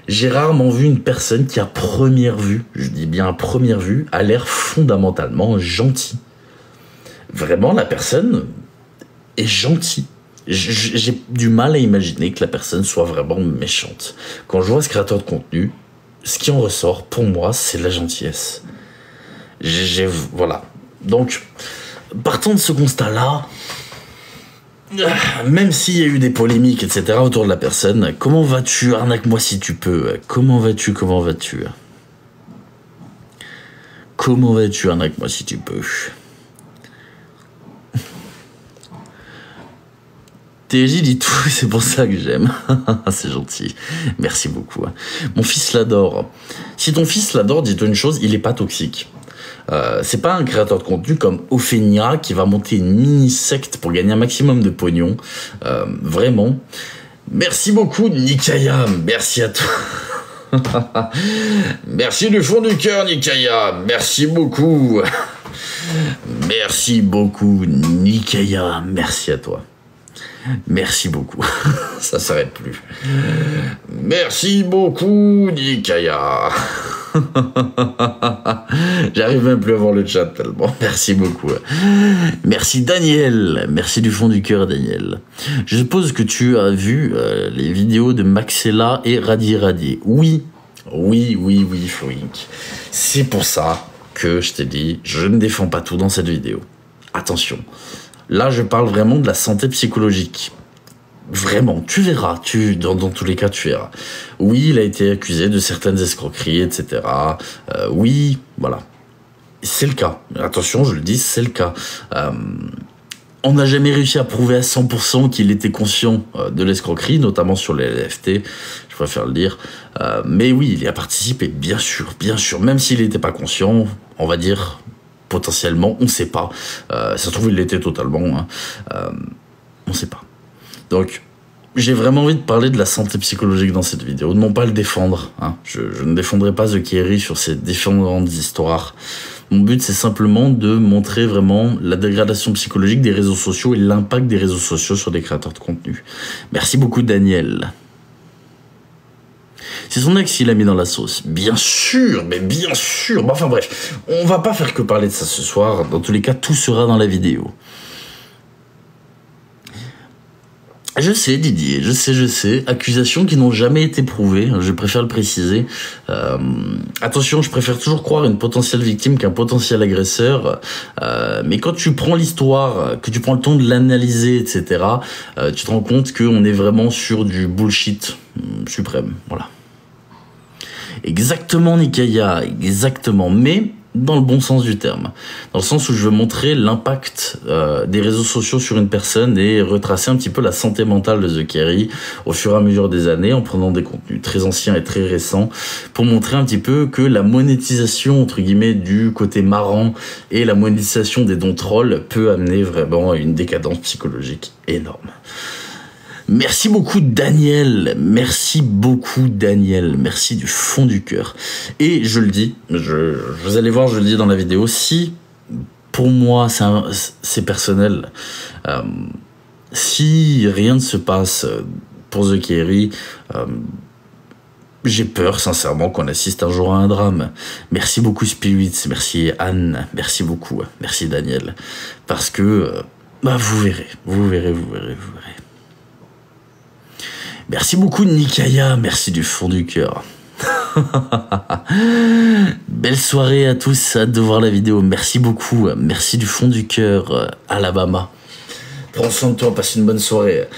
J'ai rarement vu une personne qui, à première vue, je dis bien à première vue, a l'air fondamentalement gentil. Vraiment, la personne est gentille. J'ai du mal à imaginer que la personne soit vraiment méchante. Quand je vois ce créateur de contenu, ce qui en ressort, pour moi, c'est la gentillesse. Voilà. Donc, partant de ce constat-là, même s'il y a eu des polémiques, etc., autour de la personne, comment vas-tu? Arnaque-moi si tu peux. Comment vas-tu? Arnaque-moi si tu peux. TJ dit tout, c'est pour ça que j'aime. C'est gentil. Merci beaucoup. Mon fils l'adore. Si ton fils l'adore, dis-toi une chose, il est pas toxique. C'est pas un créateur de contenu comme Ophenia qui va monter une mini-secte pour gagner un maximum de pognon. Vraiment. Merci beaucoup, Nikaya. Merci à toi. Merci du fond du cœur, Nikaya. Merci beaucoup. Merci beaucoup, Nikaya. Merci à toi. Merci beaucoup. Ça s'arrête plus. Merci beaucoup, Nikaya. J'arrive même plus à voir le chat tellement. Merci beaucoup. Merci Daniel. Merci du fond du cœur, Daniel. Je suppose que tu as vu les vidéos de Maxella et Radier Radier. Oui, Flink. C'est pour ça que je t'ai dit, je ne défends pas tout dans cette vidéo. Attention. Là, je parle vraiment de la santé psychologique. Vraiment, tu verras, dans tous les cas, tu verras. Oui, il a été accusé de certaines escroqueries, etc. Oui, voilà. C'est le cas. Attention, je le dis, c'est le cas. On n'a jamais réussi à prouver à 100% qu'il était conscient de l'escroquerie, notamment sur les NFT, je préfère le dire. Mais oui, il y a participé, bien sûr. Même s'il n'était pas conscient, on va dire, potentiellement, on ne sait pas. Ça se trouve, il l'était totalement. On ne sait pas. Donc, j'ai vraiment envie de parler de la santé psychologique dans cette vidéo, de non pas le défendre. Je ne défendrai pas The Kerry sur ces différentes histoires. Mon but, c'est simplement de montrer vraiment la dégradation psychologique des réseaux sociaux et l'impact des réseaux sociaux sur des créateurs de contenu. Merci beaucoup, Daniel. C'est son ex qui l'a mis dans la sauce. Bien sûr, mais bien sûr. Bon, enfin bref, on va pas faire que parler de ça ce soir. Dans tous les cas, tout sera dans la vidéo. Je sais, Didier, je sais. Accusations qui n'ont jamais été prouvées, je préfère le préciser. Attention, je préfère toujours croire une potentielle victime qu'un potentiel agresseur. Mais quand tu prends l'histoire, que tu prends le temps de l'analyser, etc., tu te rends compte qu'on est vraiment sur du bullshit suprême. Voilà. Exactement, Nikaya, exactement. Mais dans le bon sens du terme. Dans le sens où je veux montrer l'impact des réseaux sociaux sur une personne et retracer un petit peu la santé mentale de The Kerry au fur et à mesure des années en prenant des contenus très anciens et très récents pour montrer un petit peu que la monétisation, entre guillemets, du côté marrant et la monétisation des dons trolls peut amener vraiment à une décadence psychologique énorme. Merci beaucoup Daniel, merci du fond du cœur. Et je le dis, vous allez voir, je le dis dans la vidéo, si pour moi c'est personnel, si rien ne se passe pour The Kerry, j'ai peur sincèrement qu'on assiste un jour à un drame. Merci beaucoup Spirits, merci Anne, merci beaucoup, merci Daniel, parce que vous verrez. Merci beaucoup Nikaya, merci du fond du cœur. Belle soirée à tous, hâte de voir la vidéo. Merci beaucoup, merci du fond du cœur, Alabama. Prends soin de toi, passe une bonne soirée.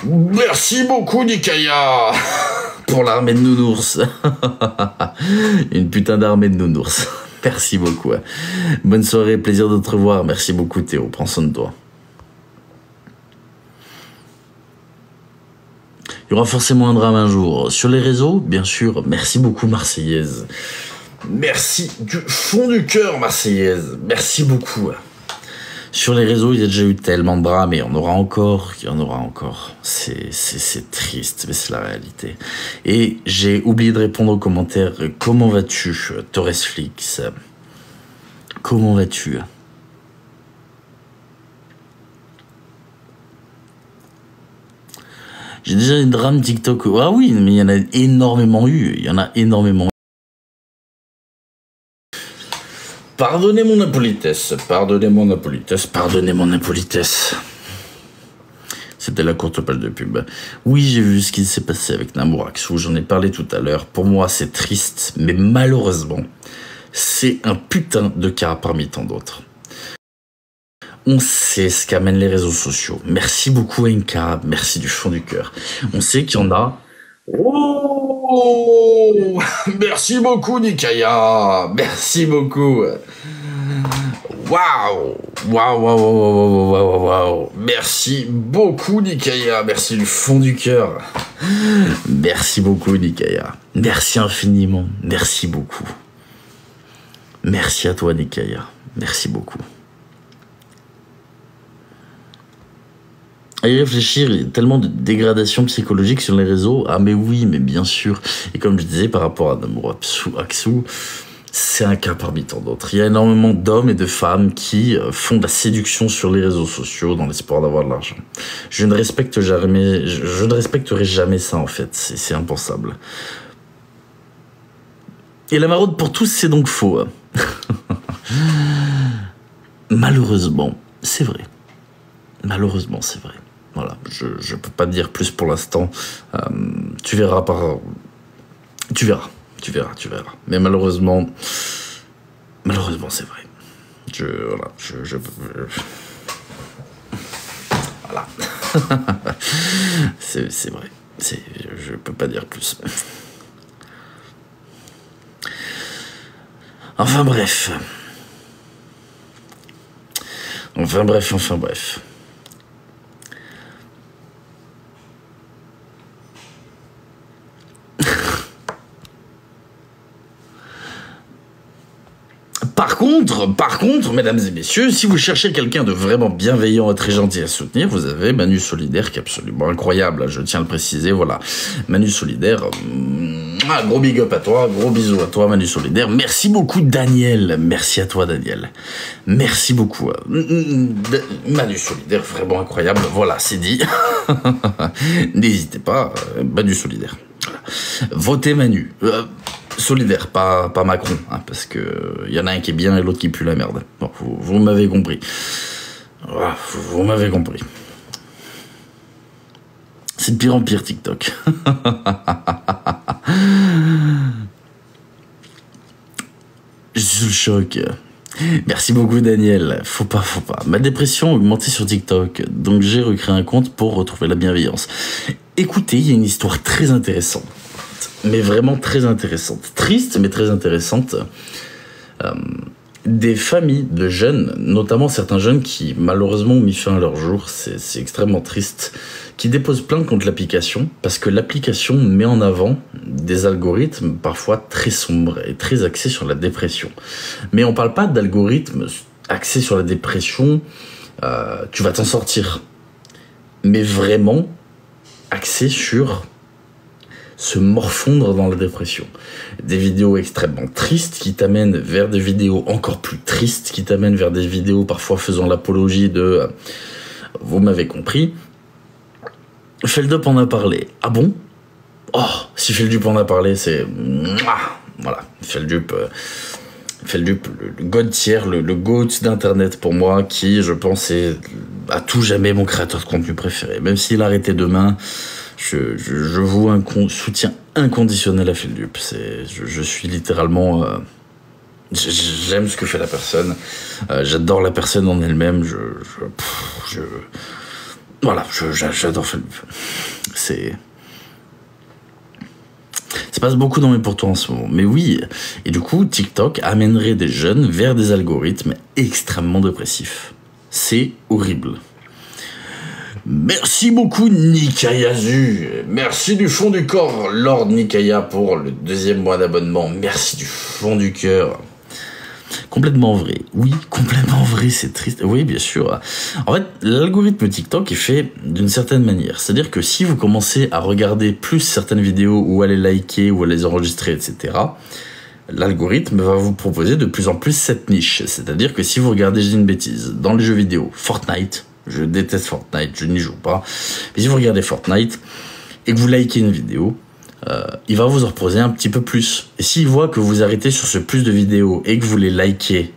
Merci beaucoup Nikaya pour l'armée de nounours. Une putain d'armée de nounours. Merci beaucoup. Bonne soirée, plaisir de te revoir. Merci beaucoup Théo, prends soin de toi. Il y aura forcément un drame un jour. Sur les réseaux, bien sûr, merci beaucoup Marseillaise. Merci du fond du cœur Marseillaise. Merci beaucoup. Sur les réseaux, il y a déjà eu tellement de drames et il y en aura encore. C'est triste, mais c'est la réalité. Et j'ai oublié de répondre aux commentaires. Comment vas-tu, Torresflix? Comment vas-tu? J'ai déjà des drames TikTok. Ah oui, mais il y en a énormément eu. Pardonnez mon impolitesse. C'était la courte page de pub. Oui, j'ai vu ce qui s'est passé avec Namouraxou. J'en ai parlé tout à l'heure. Pour moi, c'est triste, mais malheureusement, c'est un putain de cas parmi tant d'autres. On sait ce qu'amènent les réseaux sociaux. Merci beaucoup Enka, merci du fond du cœur. On sait qu'il y en a. Oh, merci beaucoup Nikaya, merci beaucoup. Waouh. Merci beaucoup Nikaya, merci du fond du cœur. Merci beaucoup Nikaya. Merci infiniment, merci beaucoup. Merci à toi Nikaya, merci beaucoup. À y réfléchir, il y a tellement de dégradation psychologique sur les réseaux. Ah mais oui, mais bien sûr. Et comme je disais par rapport à Namouraxou, c'est un cas parmi tant d'autres. Il y a énormément d'hommes et de femmes qui font de la séduction sur les réseaux sociaux dans l'espoir d'avoir de l'argent. Je ne respecterai jamais ça en fait, c'est impensable. Et la maraude pour tous, c'est donc faux. Malheureusement, c'est vrai. Malheureusement, c'est vrai. Voilà, je peux pas te dire plus pour l'instant. Tu verras. Mais malheureusement, c'est vrai. Voilà. C'est vrai. Je peux pas dire plus. Enfin bref. Par contre, mesdames et messieurs, si vous cherchez quelqu'un de vraiment bienveillant et très gentil à soutenir, vous avez Manu Solidaire qui est absolument incroyable, je tiens à le préciser, voilà. Manu Solidaire, gros big up à toi, gros bisous à toi Manu Solidaire. Merci beaucoup Daniel, merci à toi Daniel. Merci beaucoup. Manu Solidaire, vraiment incroyable, voilà, c'est dit. N'hésitez pas, Manu Solidaire. Voilà. Votez Manu. Solidaire, pas Macron, hein, parce que y en a un qui est bien et l'autre qui pue la merde. Bon, vous m'avez compris. Voilà, vous m'avez compris. C'est de pire en pire TikTok. Je suis sous le choc. Merci beaucoup Daniel. Faut pas. Ma dépression a augmenté sur TikTok, donc j'ai recréé un compte pour retrouver la bienveillance. Écoutez, il y a une histoire très intéressante. Mais vraiment très intéressante. Triste, mais très intéressante. Des familles de jeunes, notamment certains jeunes qui malheureusement ont mis fin à leur jour, c'est extrêmement triste, qui déposent plainte contre l'application, parce que l'application met en avant des algorithmes parfois très sombres et très axés sur la dépression. Mais on parle pas d'algorithmes axés sur la dépression, tu vas t'en sortir. Mais vraiment axés sur se morfondre dans la dépression. Des vidéos extrêmement tristes qui t'amènent vers des vidéos encore plus tristes, qui t'amènent vers des vidéos parfois faisant l'apologie de... vous m'avez compris. Feldup en a parlé. Ah bon? Oh, si Feldup en a parlé, c'est... Voilà, Feldup, le god tier, le goat d'internet pour moi, qui, je pense, est à tout jamais mon créateur de contenu préféré. Même s'il arrêtait demain... Je voue un soutien inconditionnel à Feldup. Je suis littéralement... j'aime ce que fait la personne. J'adore la personne en elle-même. Voilà, j'adore Feldup. Ça passe beaucoup dans mes pourtours en ce moment. Mais oui, et du coup, TikTok amènerait des jeunes vers des algorithmes extrêmement dépressifs. C'est horrible. Merci beaucoup Nikayazu, merci du fond du corps Lord Nikaya pour le 2e mois d'abonnement, merci du fond du cœur. Complètement vrai, oui, complètement vrai, c'est triste, oui bien sûr. En fait, l'algorithme TikTok est fait d'une certaine manière, c'est-à-dire que si vous commencez à regarder plus certaines vidéos ou à les liker ou à les enregistrer, etc., l'algorithme va vous proposer de plus en plus cette niche, c'est-à-dire que si vous regardez, je dis une bêtise, dans les jeux vidéo, Fortnite, je déteste Fortnite, je n'y joue pas. Mais si vous regardez Fortnite et que vous likez une vidéo, il va vous en proposer un petit peu plus. Et s'il voit que vous arrêtez sur ce plus de vidéos et que vous les likez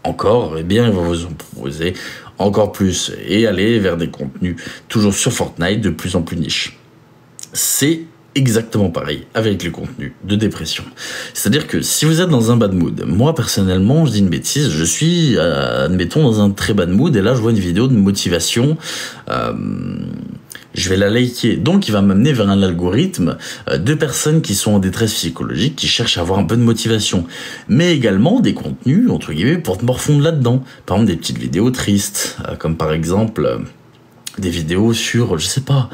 encore, eh bien, il va vous en proposer encore plus et aller vers des contenus toujours sur Fortnite de plus en plus niche. C'est exactement pareil avec les contenus de dépression. C'est-à-dire que si vous êtes dans un bad mood, moi personnellement, je dis une bêtise, je suis, admettons, dans un très bad mood, et là je vois une vidéo de motivation, je vais la liker. Donc il va m'amener vers un algorithme de personnes qui sont en détresse psychologique, qui cherchent à avoir un peu de motivation, mais également des contenus, entre guillemets, pour te morfondre là-dedans. Par exemple, des petites vidéos tristes, comme par exemple des vidéos sur, je sais pas,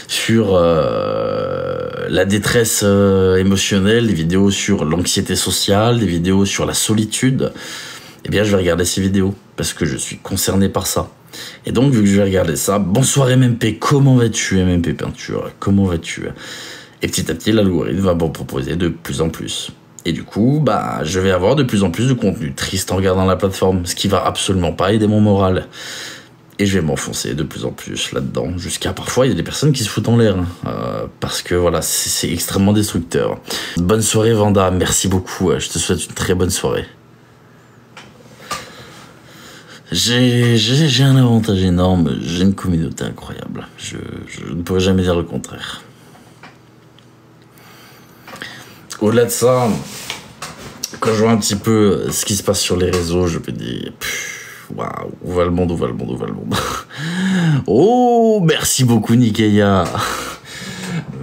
sur la détresse émotionnelle, des vidéos sur l'anxiété sociale, des vidéos sur la solitude, eh bien je vais regarder ces vidéos parce que je suis concerné par ça. Et donc vu que je vais regarder ça, bonsoir MMP, comment vas-tu MMP Peinture, comment vas-tu? Et petit à petit, l'algorithme va me proposer de plus en plus. Et du coup, bah, je vais avoir de plus en plus de contenu triste en regardant la plateforme, ce qui va absolument pas aider mon moral. Et je vais m'enfoncer de plus en plus là-dedans, jusqu'à parfois il y a des personnes qui se foutent en l'air, parce que voilà, c'est extrêmement destructeur. Bonne soirée Vanda, merci beaucoup, je te souhaite une très bonne soirée. J'ai un avantage énorme, j'ai une communauté incroyable, je ne pourrais jamais dire le contraire. Au-delà de ça, quand je vois un petit peu ce qui se passe sur les réseaux, je me dis, waouh, où va le monde, où va le monde, où va le monde. Oh, merci beaucoup Nikaya.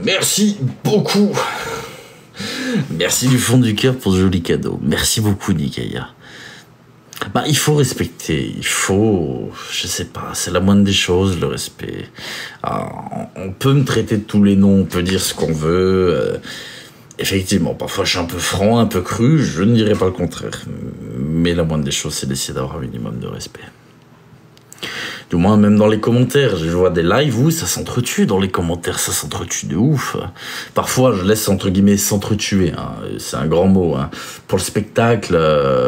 Merci beaucoup. Merci du fond du cœur pour ce joli cadeau. Merci beaucoup Nikaya. Bah, il faut respecter, il faut, je sais pas, c'est la moindre des choses, le respect. On peut me traiter de tous les noms, on peut dire ce qu'on veut. Effectivement, parfois je suis un peu franc, un peu cru, je ne dirais pas le contraire. Mais la moindre des choses, c'est d'essayer d'avoir un minimum de respect. Du moins, même dans les commentaires, je vois des lives où ça s'entretue dans les commentaires, ça s'entretue de ouf. Parfois, je laisse, entre guillemets, s'entretuer, hein. C'est un grand mot, hein. Pour le spectacle,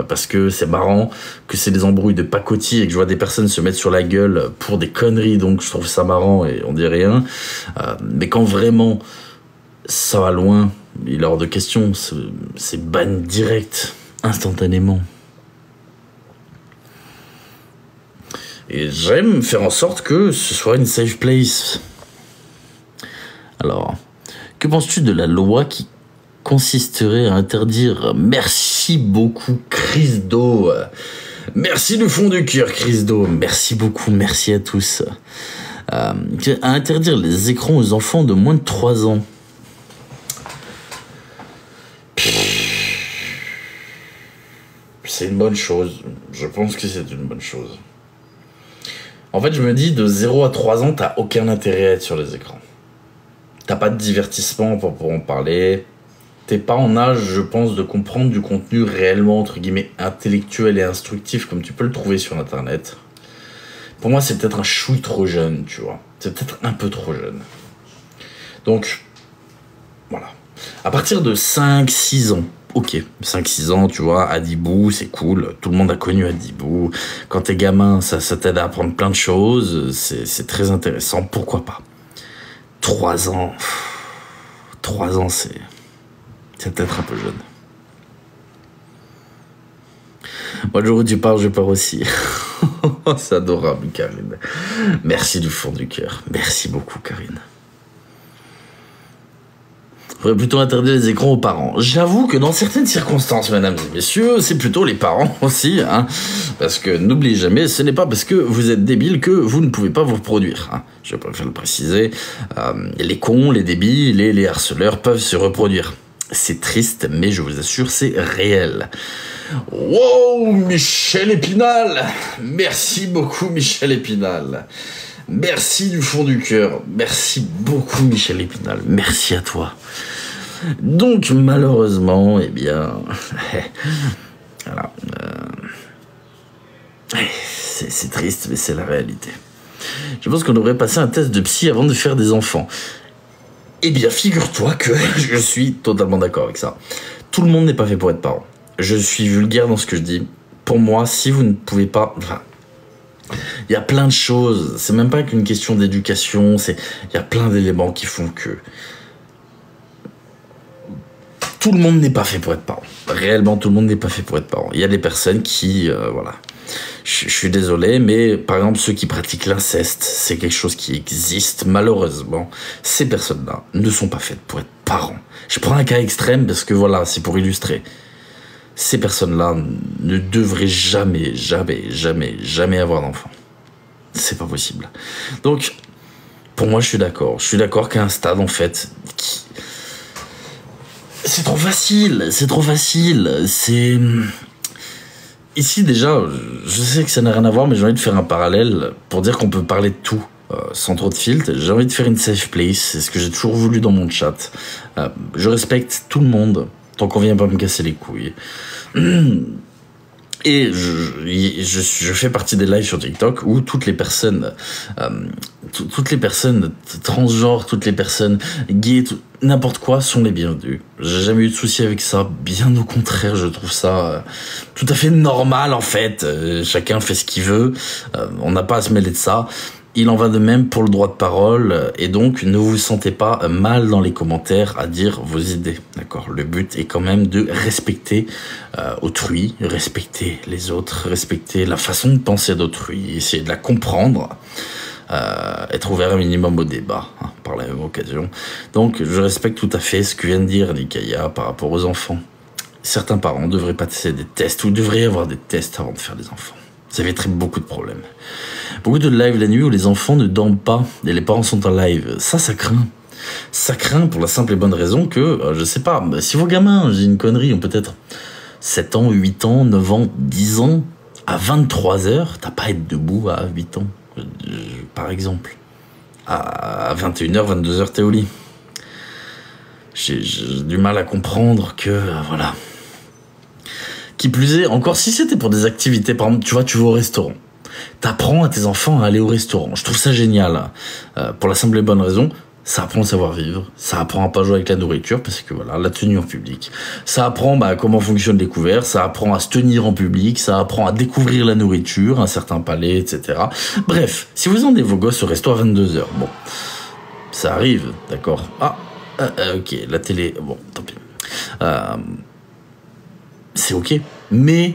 parce que c'est marrant, que c'est des embrouilles de pacotille et que je vois des personnes se mettre sur la gueule pour des conneries, donc je trouve ça marrant et on dit rien. Mais quand vraiment ça va loin, il est hors de question, c'est ban direct, instantanément. Et j'aime faire en sorte que ce soit une safe place. Alors, que penses-tu de la loi qui consisterait à interdire... Merci beaucoup, Chrisdo. Merci du fond du cœur, Chrisdo. Merci beaucoup, merci à tous. À interdire les écrans aux enfants de moins de 3 ans. C'est une bonne chose. Je pense que c'est une bonne chose. En fait, je me dis, de 0 à 3 ans, t'as aucun intérêt à être sur les écrans. T'as pas de divertissement pour en parler. T'es pas en âge, je pense, de comprendre du contenu réellement, entre guillemets, intellectuel et instructif, comme tu peux le trouver sur Internet. Pour moi, c'est peut-être un chouille trop jeune, tu vois. C'est peut-être un peu trop jeune. Donc, voilà. À partir de 5-6 ans, ok, 5-6 ans, tu vois, Adibou, c'est cool, tout le monde a connu Adibou. Quand t'es gamin, ça t'aide à apprendre plein de choses, c'est très intéressant, pourquoi pas. 3 ans, 3 ans, c'est peut-être un peu jeune. Moi, le jour où tu pars, je pars aussi. C'est adorable, Karine. Merci du fond du cœur, merci beaucoup, Karine. Faudrait plutôt interdire les écrans aux parents. J'avoue que dans certaines circonstances, mesdames et messieurs, c'est plutôt les parents aussi, hein. Parce que n'oubliez jamais, ce n'est pas parce que vous êtes débile que vous ne pouvez pas vous reproduire, hein. Je préfère le préciser. Les cons, les débiles, les harceleurs peuvent se reproduire. C'est triste, mais je vous assure, c'est réel. Wow, Michel Épinal. Merci beaucoup, Michel Épinal. Merci du fond du cœur. Merci beaucoup, Michel Épinal. Merci à toi. Donc, malheureusement, eh bien... voilà. C'est triste, mais c'est la réalité. Je pense qu'on devrait passer un test de psy avant de faire des enfants. Eh bien, figure-toi que je suis totalement d'accord avec ça. Tout le monde n'est pas fait pour être parent. Je suis vulgaire dans ce que je dis. Pour moi, si vous ne pouvez pas... Enfin, il y a plein de choses. C'est même pas qu'une question d'éducation. Il y a plein d'éléments qui font que... Tout le monde n'est pas fait pour être parent. Réellement, tout le monde n'est pas fait pour être parent. Il y a des personnes qui... voilà. Je suis désolé, mais par exemple, ceux qui pratiquent l'inceste, c'est quelque chose qui existe. Malheureusement, ces personnes-là ne sont pas faites pour être parents. Je prends un cas extrême parce que voilà, c'est pour illustrer. Ces personnes-là ne devraient jamais, jamais, jamais, jamais avoir d'enfant. C'est pas possible. Donc, pour moi, je suis d'accord. Je suis d'accord qu'à un stade, en fait, c'est trop facile. C'est trop facile. C'est... Ici, déjà, je sais que ça n'a rien à voir, mais j'ai envie de faire un parallèle pour dire qu'on peut parler de tout, sans trop de filtres. J'ai envie de faire une safe place, c'est ce que j'ai toujours voulu dans mon chat. Je respecte tout le monde, tant qu'on vient pas me casser les couilles. Et je fais partie des lives sur TikTok où toutes les personnes transgenres, toutes les personnes gays, n'importe quoi sont les bienvenues. J'ai jamais eu de souci avec ça, bien au contraire, je trouve ça tout à fait normal en fait. Chacun fait ce qu'il veut, on n'a pas à se mêler de ça. Il en va de même pour le droit de parole, et donc ne vous sentez pas mal dans les commentaires à dire vos idées, d'accord? Le but est quand même de respecter autrui, respecter les autres, respecter la façon de penser d'autrui, essayer de la comprendre, être ouvert un minimum au débat, hein, par la même occasion. Donc je respecte tout à fait ce que vient de dire Nikaya par rapport aux enfants. Certains parents devraient passer des tests, ou devraient y avoir des tests avant de faire des enfants. Ça éviterait beaucoup de problèmes. Beaucoup de lives la nuit où les enfants ne dorment pas et les parents sont en live. Ça craint. Ça craint pour la simple et bonne raison que, je sais pas, si vos gamins, j'ai une connerie, ont peut-être 7 ans, 8 ans, 9 ans, 10 ans, à 23 heures, t'as pas à être debout à 8 ans, par exemple. À 21h, 22h, t'es au lit. J'ai du mal à comprendre que, voilà. Qui plus est, encore si c'était pour des activités, par exemple, tu vois, tu vas au restaurant. T'apprends à tes enfants à aller au restaurant. Je trouve ça génial. Pour la simple et bonne raison, ça apprend à savoir-vivre. Ça apprend à pas jouer avec la nourriture, parce que voilà, la tenue en public. Ça apprend comment fonctionnent les couverts. Ça apprend à se tenir en public. Ça apprend à découvrir la nourriture, un certain palais, etc. Bref, si vous emmenez vos gosses au resto à 22h, bon, ça arrive, d'accord. Ok, la télé, bon, tant pis. C'est ok, mais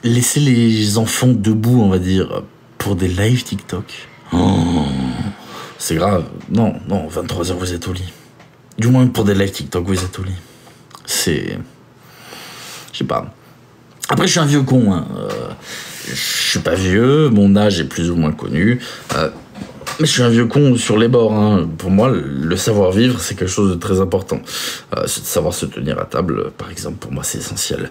laisser les enfants debout, on va dire, pour des lives TikTok, c'est grave. Non, 23h vous êtes au lit. Du moins pour des lives TikTok vous êtes au lit. C'est... Je sais pas. Après je suis un vieux con, hein. Je suis pas vieux, mon âge est plus ou moins connu. Mais je suis un vieux con sur les bords, hein. Pour moi, le savoir-vivre, c'est quelque chose de très important. Savoir se tenir à table, par exemple, pour moi, c'est essentiel.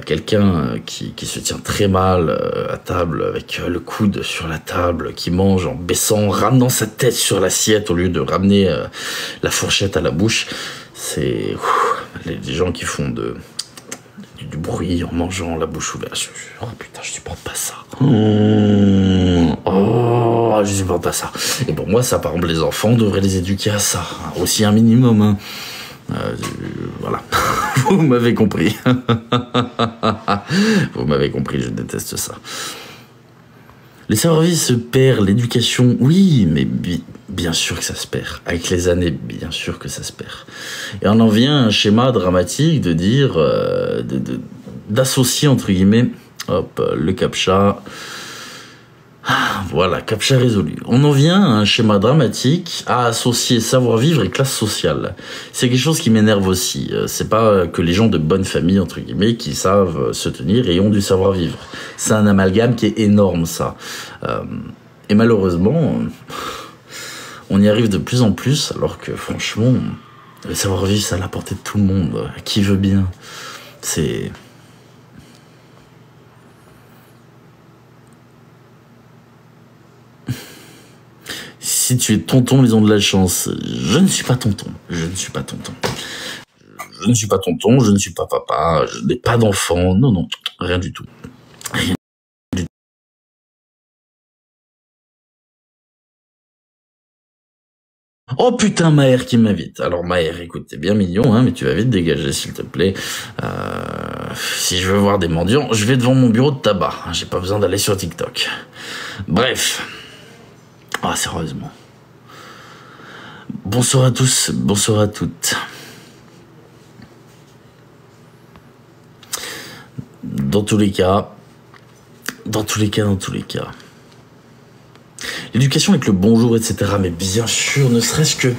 Quelqu'un qui se tient très mal à table, avec le coude sur la table, qui mange en baissant, en ramenant sa tête sur l'assiette au lieu de ramener la fourchette à la bouche, c'est... Les gens qui font du bruit en mangeant la bouche ouverte. Oh putain, je supporte pas ça. Je supporte pas ça. Et pour moi, ça, par exemple, les enfants, on devrait les éduquer à ça. Aussi un minimum. Hein. Voilà. Vous m'avez compris. Vous m'avez compris, je déteste ça. Les savoir-vivre se perd, l'éducation, oui, mais bien sûr que ça se perd. Avec les années, bien sûr que ça se perd. Et on en vient à un schéma dramatique de dire, d'associer, entre guillemets, le CAPTCHA. Voilà, CAPTCHA résolu. On en vient à un schéma dramatique à associer savoir-vivre et classe sociale. C'est quelque chose qui m'énerve aussi. C'est pas que les gens de bonne famille, entre guillemets, qui savent se tenir et ont du savoir-vivre. C'est un amalgame qui est énorme, ça. Et malheureusement, on y arrive de plus en plus, alors que franchement, le savoir-vivre, c'est à la portée de tout le monde. Qui veut bien? C'est... Si tu es tonton, ils ont de la chance. Je ne suis pas tonton. Je ne suis pas tonton. Je ne suis pas tonton, je ne suis pas papa, je n'ai pas d'enfant. Non, rien du tout. Rien du tout. Oh putain, Maher qui m'invite. Alors Maher, écoute, t'es bien mignon, hein, mais tu vas vite dégager, s'il te plaît. Si je veux voir des mendiants, je vais devant mon bureau de tabac. J'ai pas besoin d'aller sur TikTok. Bref. Sérieusement. Bonsoir à tous, bonsoir à toutes. Dans tous les cas. L'éducation avec le bonjour, etc. Mais bien sûr, ne serait-ce que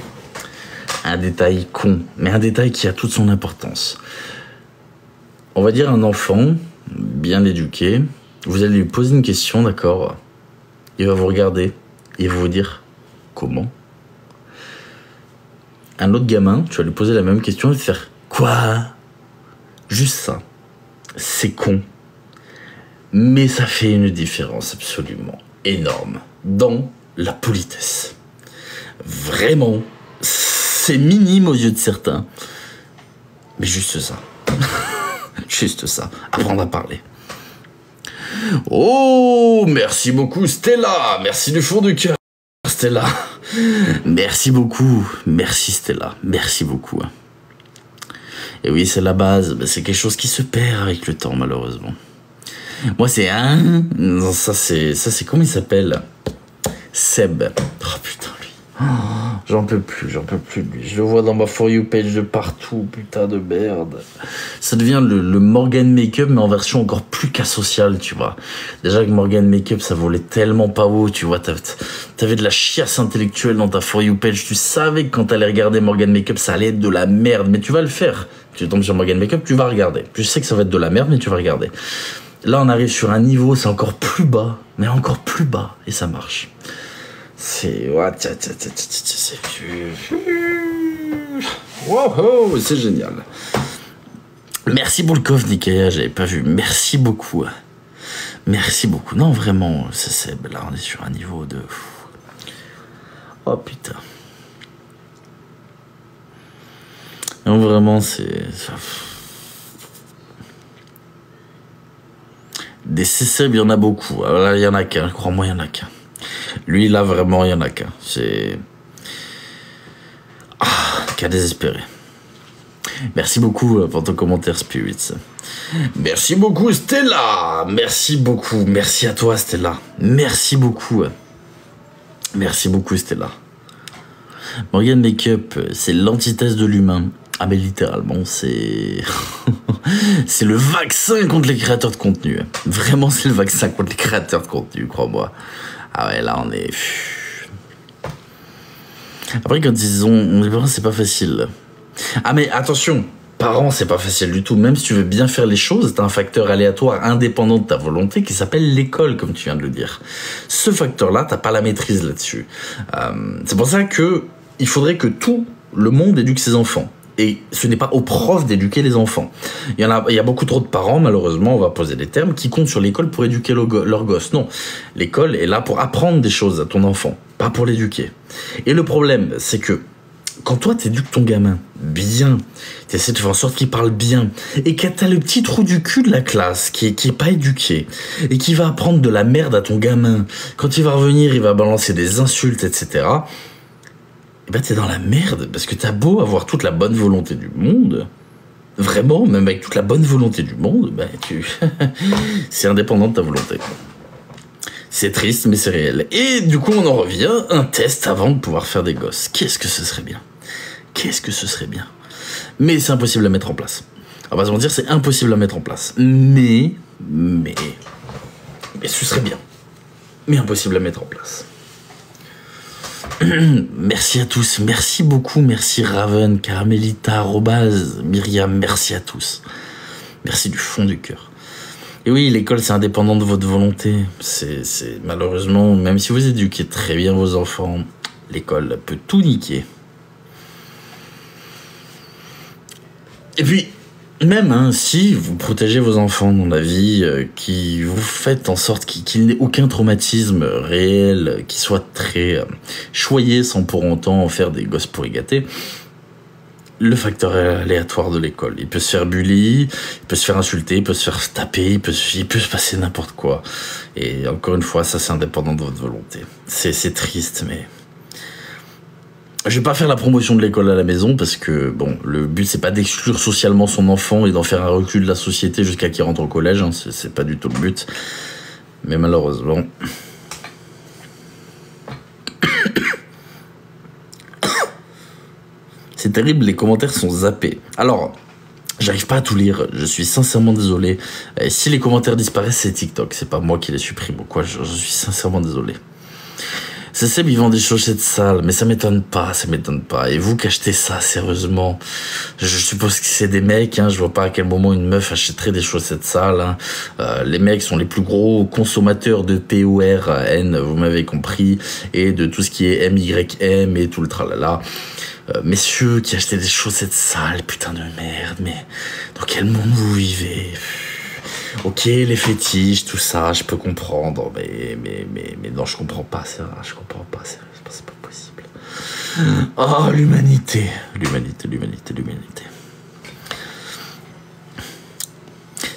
un détail con, mais un détail qui a toute son importance. On va dire un enfant, bien éduqué, vous allez lui poser une question, d'accord? Il va vous regarder, et va vous dire comment? Un autre gamin, tu vas lui poser la même question et faire quoi? Juste ça. C'est con. Mais ça fait une différence absolument énorme dans la politesse. Vraiment, c'est minime aux yeux de certains. Mais juste ça. Juste ça. Apprendre à parler. Oh, merci beaucoup Stella, merci du fond du cœur Stella. Merci beaucoup, merci Stella, merci beaucoup. Et oui, c'est la base, c'est quelque chose qui se perd avec le temps malheureusement. Moi c'est un... Non, ça c'est comment il s'appelle? Seb. Oh putain lui. Oh, j'en peux plus de lui. Je le vois dans ma For You page de partout, putain de merde. Ça devient le Morgan Makeup, mais en version encore plus cas sociale, tu vois. Déjà que Morgan Makeup, ça volait tellement pas haut, tu vois. T'avais de la chiasse intellectuelle dans ta For You page. Tu savais que quand t'allais regarder Morgan Makeup, ça allait être de la merde. Mais tu vas le faire. Tu tombes sur Morgan Makeup, tu vas regarder. Tu sais que ça va être de la merde, mais tu vas regarder. Là, on arrive sur un niveau, c'est encore plus bas, mais encore plus bas, et ça marche. C'est... Wow, c'est génial. Merci pour le coffre, Nikaya, j'avais pas vu. Merci beaucoup. Merci beaucoup. Non, vraiment, c'est... Là, on est sur un niveau de... Oh, putain. Non, vraiment, c'est... Des CCB, il y en a beaucoup. Alors là, il y en a qu'un, crois-moi, il y en a qu'un. Lui, là, vraiment, il y en a qu'un. C'est... Ah, qu'à désespérer. Merci beaucoup pour ton commentaire, Spirits. Merci beaucoup, Stella. Merci beaucoup. Merci à toi, Stella. Merci beaucoup. Merci beaucoup, Stella. Morgan Makeup, c'est l'antithèse de l'humain. Ah mais littéralement, c'est... c'est le vaccin contre les créateurs de contenu. Vraiment, c'est le vaccin contre les créateurs de contenu, crois-moi. Ah ouais, là, on est... Après, quand ils ont... Les parents, c'est pas facile. Ah mais attention, parents, c'est pas facile du tout. Même si tu veux bien faire les choses, t'as un facteur aléatoire indépendant de ta volonté qui s'appelle l'école, comme tu viens de le dire. Ce facteur-là, t'as pas la maîtrise là-dessus. C'est pour ça que il faudrait que tout le monde éduque ses enfants. Et ce n'est pas aux profs d'éduquer les enfants. Il y a beaucoup trop de parents, malheureusement, on va poser des termes, qui comptent sur l'école pour éduquer leur gosse. Non, l'école est là pour apprendre des choses à ton enfant, pas pour l'éduquer. Et le problème, c'est que quand toi t'éduques ton gamin bien, t'essaies de faire en sorte qu'il parle bien, et que t'as le petit trou du cul de la classe qui est pas éduqué, et qui va apprendre de la merde à ton gamin, quand il va revenir, il va balancer des insultes, etc., et ben t'es dans la merde, parce que t'as beau avoir toute la bonne volonté du monde, vraiment, même avec toute la bonne volonté du monde, ben c'est indépendant de ta volonté. C'est triste, mais c'est réel. Et du coup, on en revient, un test avant de pouvoir faire des gosses. Qu'est-ce que ce serait bien? Qu'est-ce que ce serait bien? Mais c'est impossible à mettre en place. On va se mentir, c'est impossible à mettre en place. Mais ce serait bien. Mais impossible à mettre en place. Merci à tous, merci beaucoup, merci Raven, Caramelita, Robaz, Myriam, merci à tous. Merci du fond du cœur. Et oui, l'école c'est indépendant de votre volonté. C'est malheureusement, même si vous éduquez très bien vos enfants, l'école peut tout niquer. Et puis, même si vous protégez vos enfants dans la vie, qui vous faites en sorte qu'il n'ait aucun traumatisme réel, qui soit très choyé sans pour autant en faire des gosses pourri gâtés, le facteur aléatoire de l'école. Il peut se faire bully, il peut se faire insulter, il peut se faire taper, il peut se passer n'importe quoi. Et encore une fois, ça c'est indépendant de votre volonté. C'est triste, mais... Je vais pas faire la promotion de l'école à la maison parce que, bon, le but c'est pas d'exclure socialement son enfant et d'en faire un recul de la société jusqu'à qu'il rentre au collège, hein, c'est pas du tout le but. Mais malheureusement... C'est terrible, les commentaires sont zappés. Alors, j'arrive pas à tout lire, je suis sincèrement désolé. Et si les commentaires disparaissent, c'est TikTok, c'est pas moi qui les supprime ou quoi, je suis sincèrement désolé. C'est Seb, ils vendent des chaussettes sales, mais ça m'étonne pas, ça m'étonne pas. Et vous qui achetez ça, sérieusement, je suppose que c'est des mecs, hein, je vois pas à quel moment une meuf achèterait des chaussettes sales. Hein. Les mecs sont les plus gros consommateurs de PORN, vous m'avez compris, et de tout ce qui est MYM et tout le tralala. Messieurs qui achetez des chaussettes sales, putain de merde, mais dans quel monde vous vivez? Ok, les fétiches, tout ça, je peux comprendre, mais non, je comprends pas, c'est vrai, je comprends pas, c'est pas possible. Oh, l'humanité.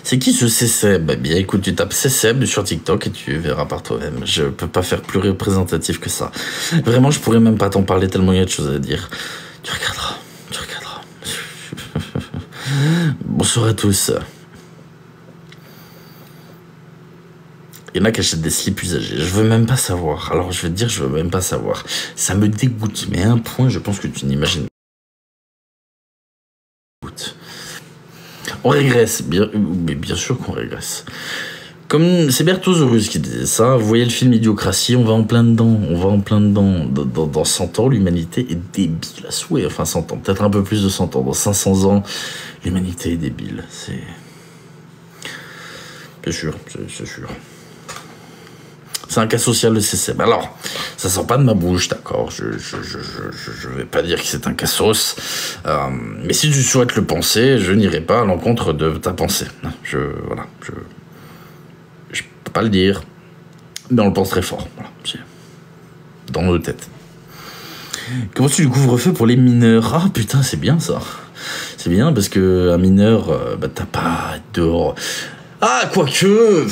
C'est qui ce Cesseb? Eh bien, écoute, tu tapes Cesseb sur TikTok et tu verras par toi-même. Je peux pas faire plus représentatif que ça. Vraiment, je pourrais même pas t'en parler tellement il y a de choses à dire. Tu regarderas, tu regarderas. Bonsoir à tous. Il y en a qui achètent des slips usagés. Je veux même pas savoir. Alors, je vais te dire, je veux même pas savoir. Ça me dégoûte. Mais à un point, je pense que tu n'imagines pas. On régresse, mais bien sûr qu'on régresse. Comme c'est Berthoud Zorus qui disait ça, vous voyez le film Idiocratie, on va en plein dedans, Dans 100 ans, l'humanité est débile à souhait. Enfin, 100 ans, peut-être un peu plus de 100 ans. Dans 500 ans, l'humanité est débile. C'est sûr, c'est sûr. C'est un cas social de CCB. Alors, ça sort pas de ma bouche, d'accord. Je vais pas dire que c'est un cassos. Mais si tu souhaites le penser, je n'irai pas à l'encontre de ta pensée. Je peux pas le dire, mais on le pense très fort. Voilà, dans nos têtes. Que penses-tu du couvre-feu pour les mineurs? Ah putain, c'est bien ça. C'est bien parce que un mineur, t'as pas à être dehors. Ah, quoique.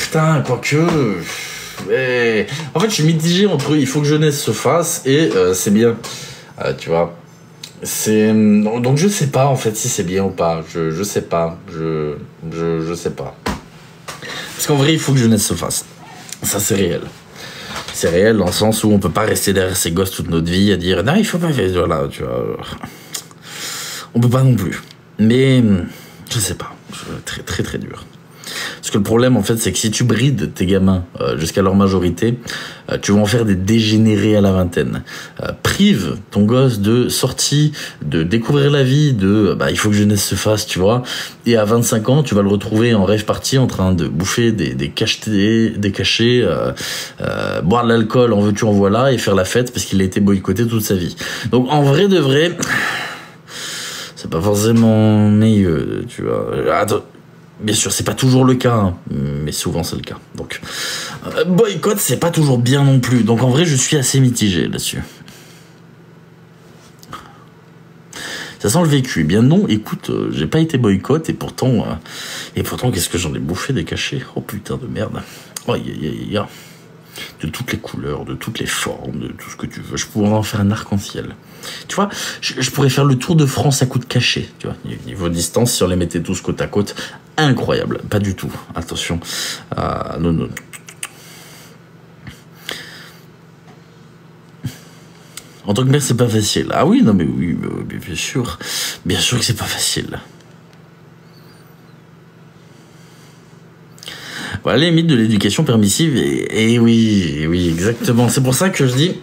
Mais en fait, je suis mitigé entre il faut que jeunesse se fasse et c'est bien. Tu vois. Donc je sais pas en fait si c'est bien ou pas. Je sais pas. Je sais pas. Parce qu'en vrai, il faut que jeunesse se fasse. Ça, c'est réel. C'est réel dans le sens où on peut pas rester derrière ces gosses toute notre vie à dire non, il faut pas faire. Voilà, tu vois. On peut pas non plus. Mais je sais pas. Très très très dur. Parce que le problème, en fait, c'est que si tu brides tes gamins jusqu'à leur majorité, tu vas en faire des dégénérés à la vingtaine. Prive ton gosse de sortie, de découvrir la vie, il faut que jeunesse se fasse, tu vois. Et à 25 ans, tu vas le retrouver en rêve party en train de bouffer des cachets, boire de l'alcool, en veux-tu, en voilà, et faire la fête parce qu'il a été boycotté toute sa vie. Donc, en vrai de vrai, c'est pas forcément meilleur, tu vois. Attends. Bien sûr, c'est pas toujours le cas, hein, mais souvent c'est le cas. Donc, boycott, c'est pas toujours bien non plus. Donc en vrai, je suis assez mitigé là-dessus. Ça sent le vécu. Eh bien non, écoute, j'ai pas été boycott et pourtant, qu'est-ce que j'en ai bouffé des cachets. Oh putain de merde. Oh, de toutes les couleurs, de toutes les formes, de tout ce que tu veux. Je pourrais en faire un arc-en-ciel. Tu vois, je pourrais faire le tour de France à coups de cachet. Tu vois, niveau distance, si on les mettait tous côte à côte, incroyable. Pas du tout. Attention. Non. En tant que mère, c'est pas facile. Ah oui, non mais oui, bien sûr. Bien sûr que c'est pas facile. Voilà les mythes de l'éducation permissive. Et oui, exactement. C'est pour ça que je dis...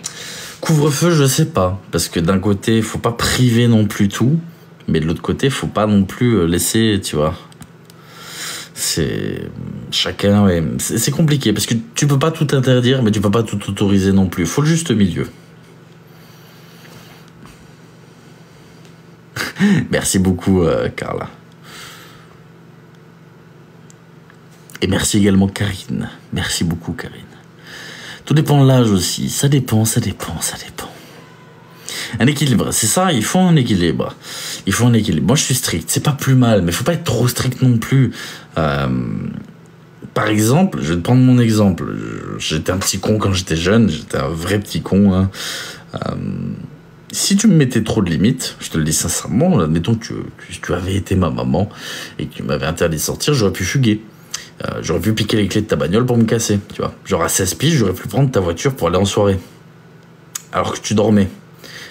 Couvre-feu, je sais pas. Parce que d'un côté, faut pas priver non plus tout. Mais de l'autre côté, faut pas non plus laisser, tu vois. C'est... Chacun, ouais. C'est compliqué. Parce que tu peux pas tout interdire, mais tu peux pas tout autoriser non plus. Faut le juste milieu. Merci beaucoup, Carla. Et merci également, Karine. Merci beaucoup, Karine. Tout dépend de l'âge aussi. Ça dépend. Un équilibre, c'est ça, il faut un équilibre. Moi, je suis strict. C'est pas plus mal, mais faut pas être trop strict non plus. Par exemple, je vais te prendre mon exemple. J'étais un petit con quand j'étais jeune. J'étais un vrai petit con. Hein. Si tu me mettais trop de limites, je te le dis sincèrement, admettons que tu avais été ma maman et que tu m'avais interdit de sortir, j'aurais pu fuguer. J'aurais pu piquer les clés de ta bagnole pour me casser, tu vois. Genre à 16 piges, j'aurais pu prendre ta voiture pour aller en soirée. Alors que tu dormais.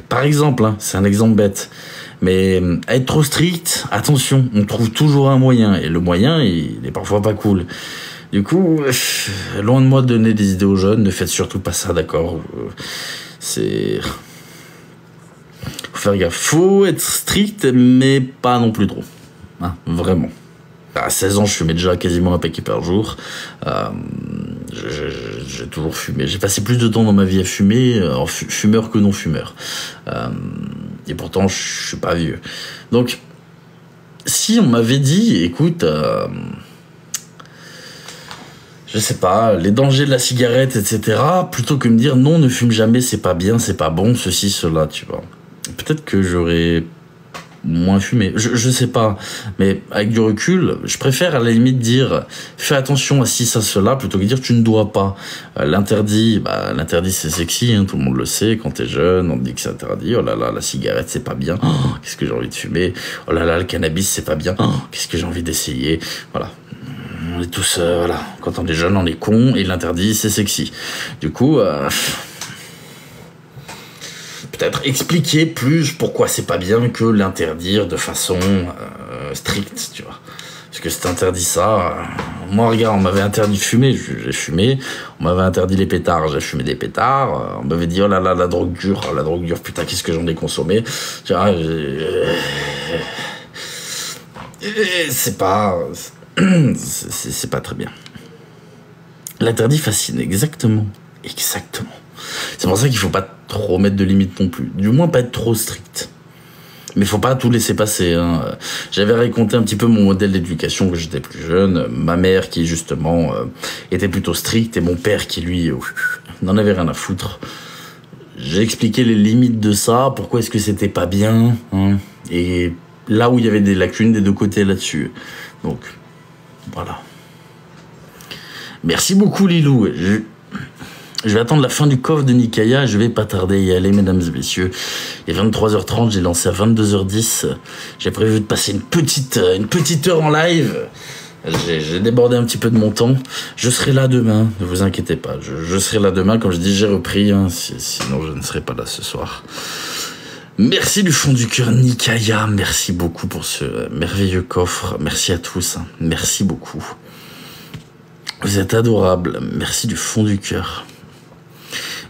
Par exemple, hein, c'est un exemple bête. Mais à être trop strict, attention, on trouve toujours un moyen. Et le moyen, il est parfois pas cool. Du coup, loin de moi de donner des idées aux jeunes, ne faites surtout pas ça, d'accord. C'est... Faut faire gaffe. Faut être strict, mais pas non plus trop. Hein, vraiment. À 16 ans, je fumais déjà quasiment un paquet par jour. J'ai toujours fumé. J'ai passé plus de temps dans ma vie à fumer, en fumeur que non fumeur. Et pourtant, je suis pas vieux. Donc, si on m'avait dit, écoute, je sais pas, les dangers de la cigarette, etc., plutôt que me dire non, ne fume jamais, c'est pas bien, c'est pas bon, ceci, cela, tu vois. Peut-être que j'aurais moins fumer. Je sais pas, mais avec du recul, je préfère à la limite dire fais attention à ci, ça, cela, plutôt que dire tu ne dois pas. L'interdit, l'interdit c'est sexy, hein, tout le monde le sait. Quand t'es jeune, on te dit que c'est interdit. Oh là là, la cigarette c'est pas bien. Oh, qu'est-ce que j'ai envie de fumer. Oh là là, le cannabis c'est pas bien. Oh, qu'est-ce que j'ai envie d'essayer. Voilà. On est tous, voilà. Quand on est jeune, on est con et l'interdit c'est sexy. Du coup, peut-être expliquer plus pourquoi c'est pas bien que l'interdire de façon stricte, tu vois. Parce que c'est interdit ça. Moi, regarde, on m'avait interdit de fumer, j'ai fumé. On m'avait interdit les pétards, j'ai fumé des pétards. On m'avait dit, oh là là, la drogue dure, putain, qu'est-ce que j'en ai consommé. Tu vois, c'est pas... c'est pas très bien. L'interdit fascine, exactement. Exactement. C'est pour ça qu'il faut pas trop mettre de limites non plus. Du moins, pas être trop strict. Mais faut pas tout laisser passer, hein. J'avais raconté un petit peu mon modèle d'éducation quand j'étais plus jeune. Ma mère qui, justement, était plutôt stricte et mon père qui, lui, n'en avait rien à foutre. J'ai expliqué les limites de ça, pourquoi est-ce que c'était pas bien, hein, et là où il y avait des lacunes des deux côtés là-dessus. Donc, voilà. Merci beaucoup, Lilou. Je vais attendre la fin du coffre de Nikaya, je vais pas tarder à y aller, mesdames et messieurs. Il est 23h30, j'ai lancé à 22h10. J'ai prévu de passer une petite heure en live. J'ai débordé un petit peu de mon temps. Je serai là demain, ne vous inquiétez pas. Je serai là demain, comme je dis, j'ai repris, hein, sinon je ne serai pas là ce soir. Merci du fond du cœur, Nikaya. Merci beaucoup pour ce merveilleux coffre. Merci à tous, hein. Merci beaucoup. Vous êtes adorables. Merci du fond du cœur.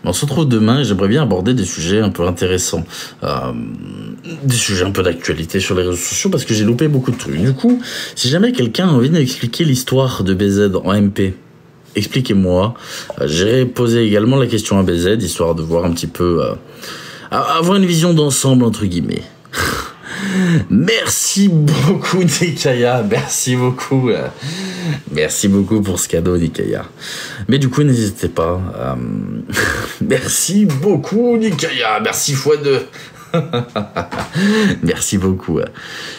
On se retrouve demain et j'aimerais bien aborder des sujets un peu intéressants. Des sujets un peu d'actualité sur les réseaux sociaux parce que j'ai loupé beaucoup de trucs. Du coup, si jamais quelqu'un a envie d'expliquer l'histoire de BZ en MP, expliquez-moi. J'ai posé également la question à BZ, histoire de voir un petit peu... avoir une vision d'ensemble, entre guillemets. Merci beaucoup, Nikaya. Merci beaucoup. Merci beaucoup pour ce cadeau, Nikaya. Mais du coup, n'hésitez pas. Merci beaucoup, Nikaya. Merci x2. Merci beaucoup.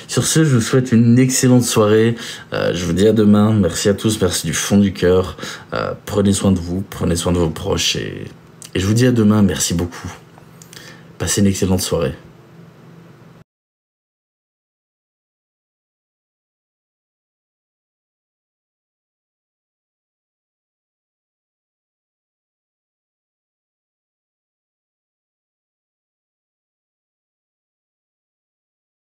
Sur ce, je vous souhaite une excellente soirée. Je vous dis à demain. Merci à tous. Merci du fond du cœur. Prenez soin de vous. Prenez soin de vos proches. Et je vous dis à demain. Merci beaucoup. Passez une excellente soirée.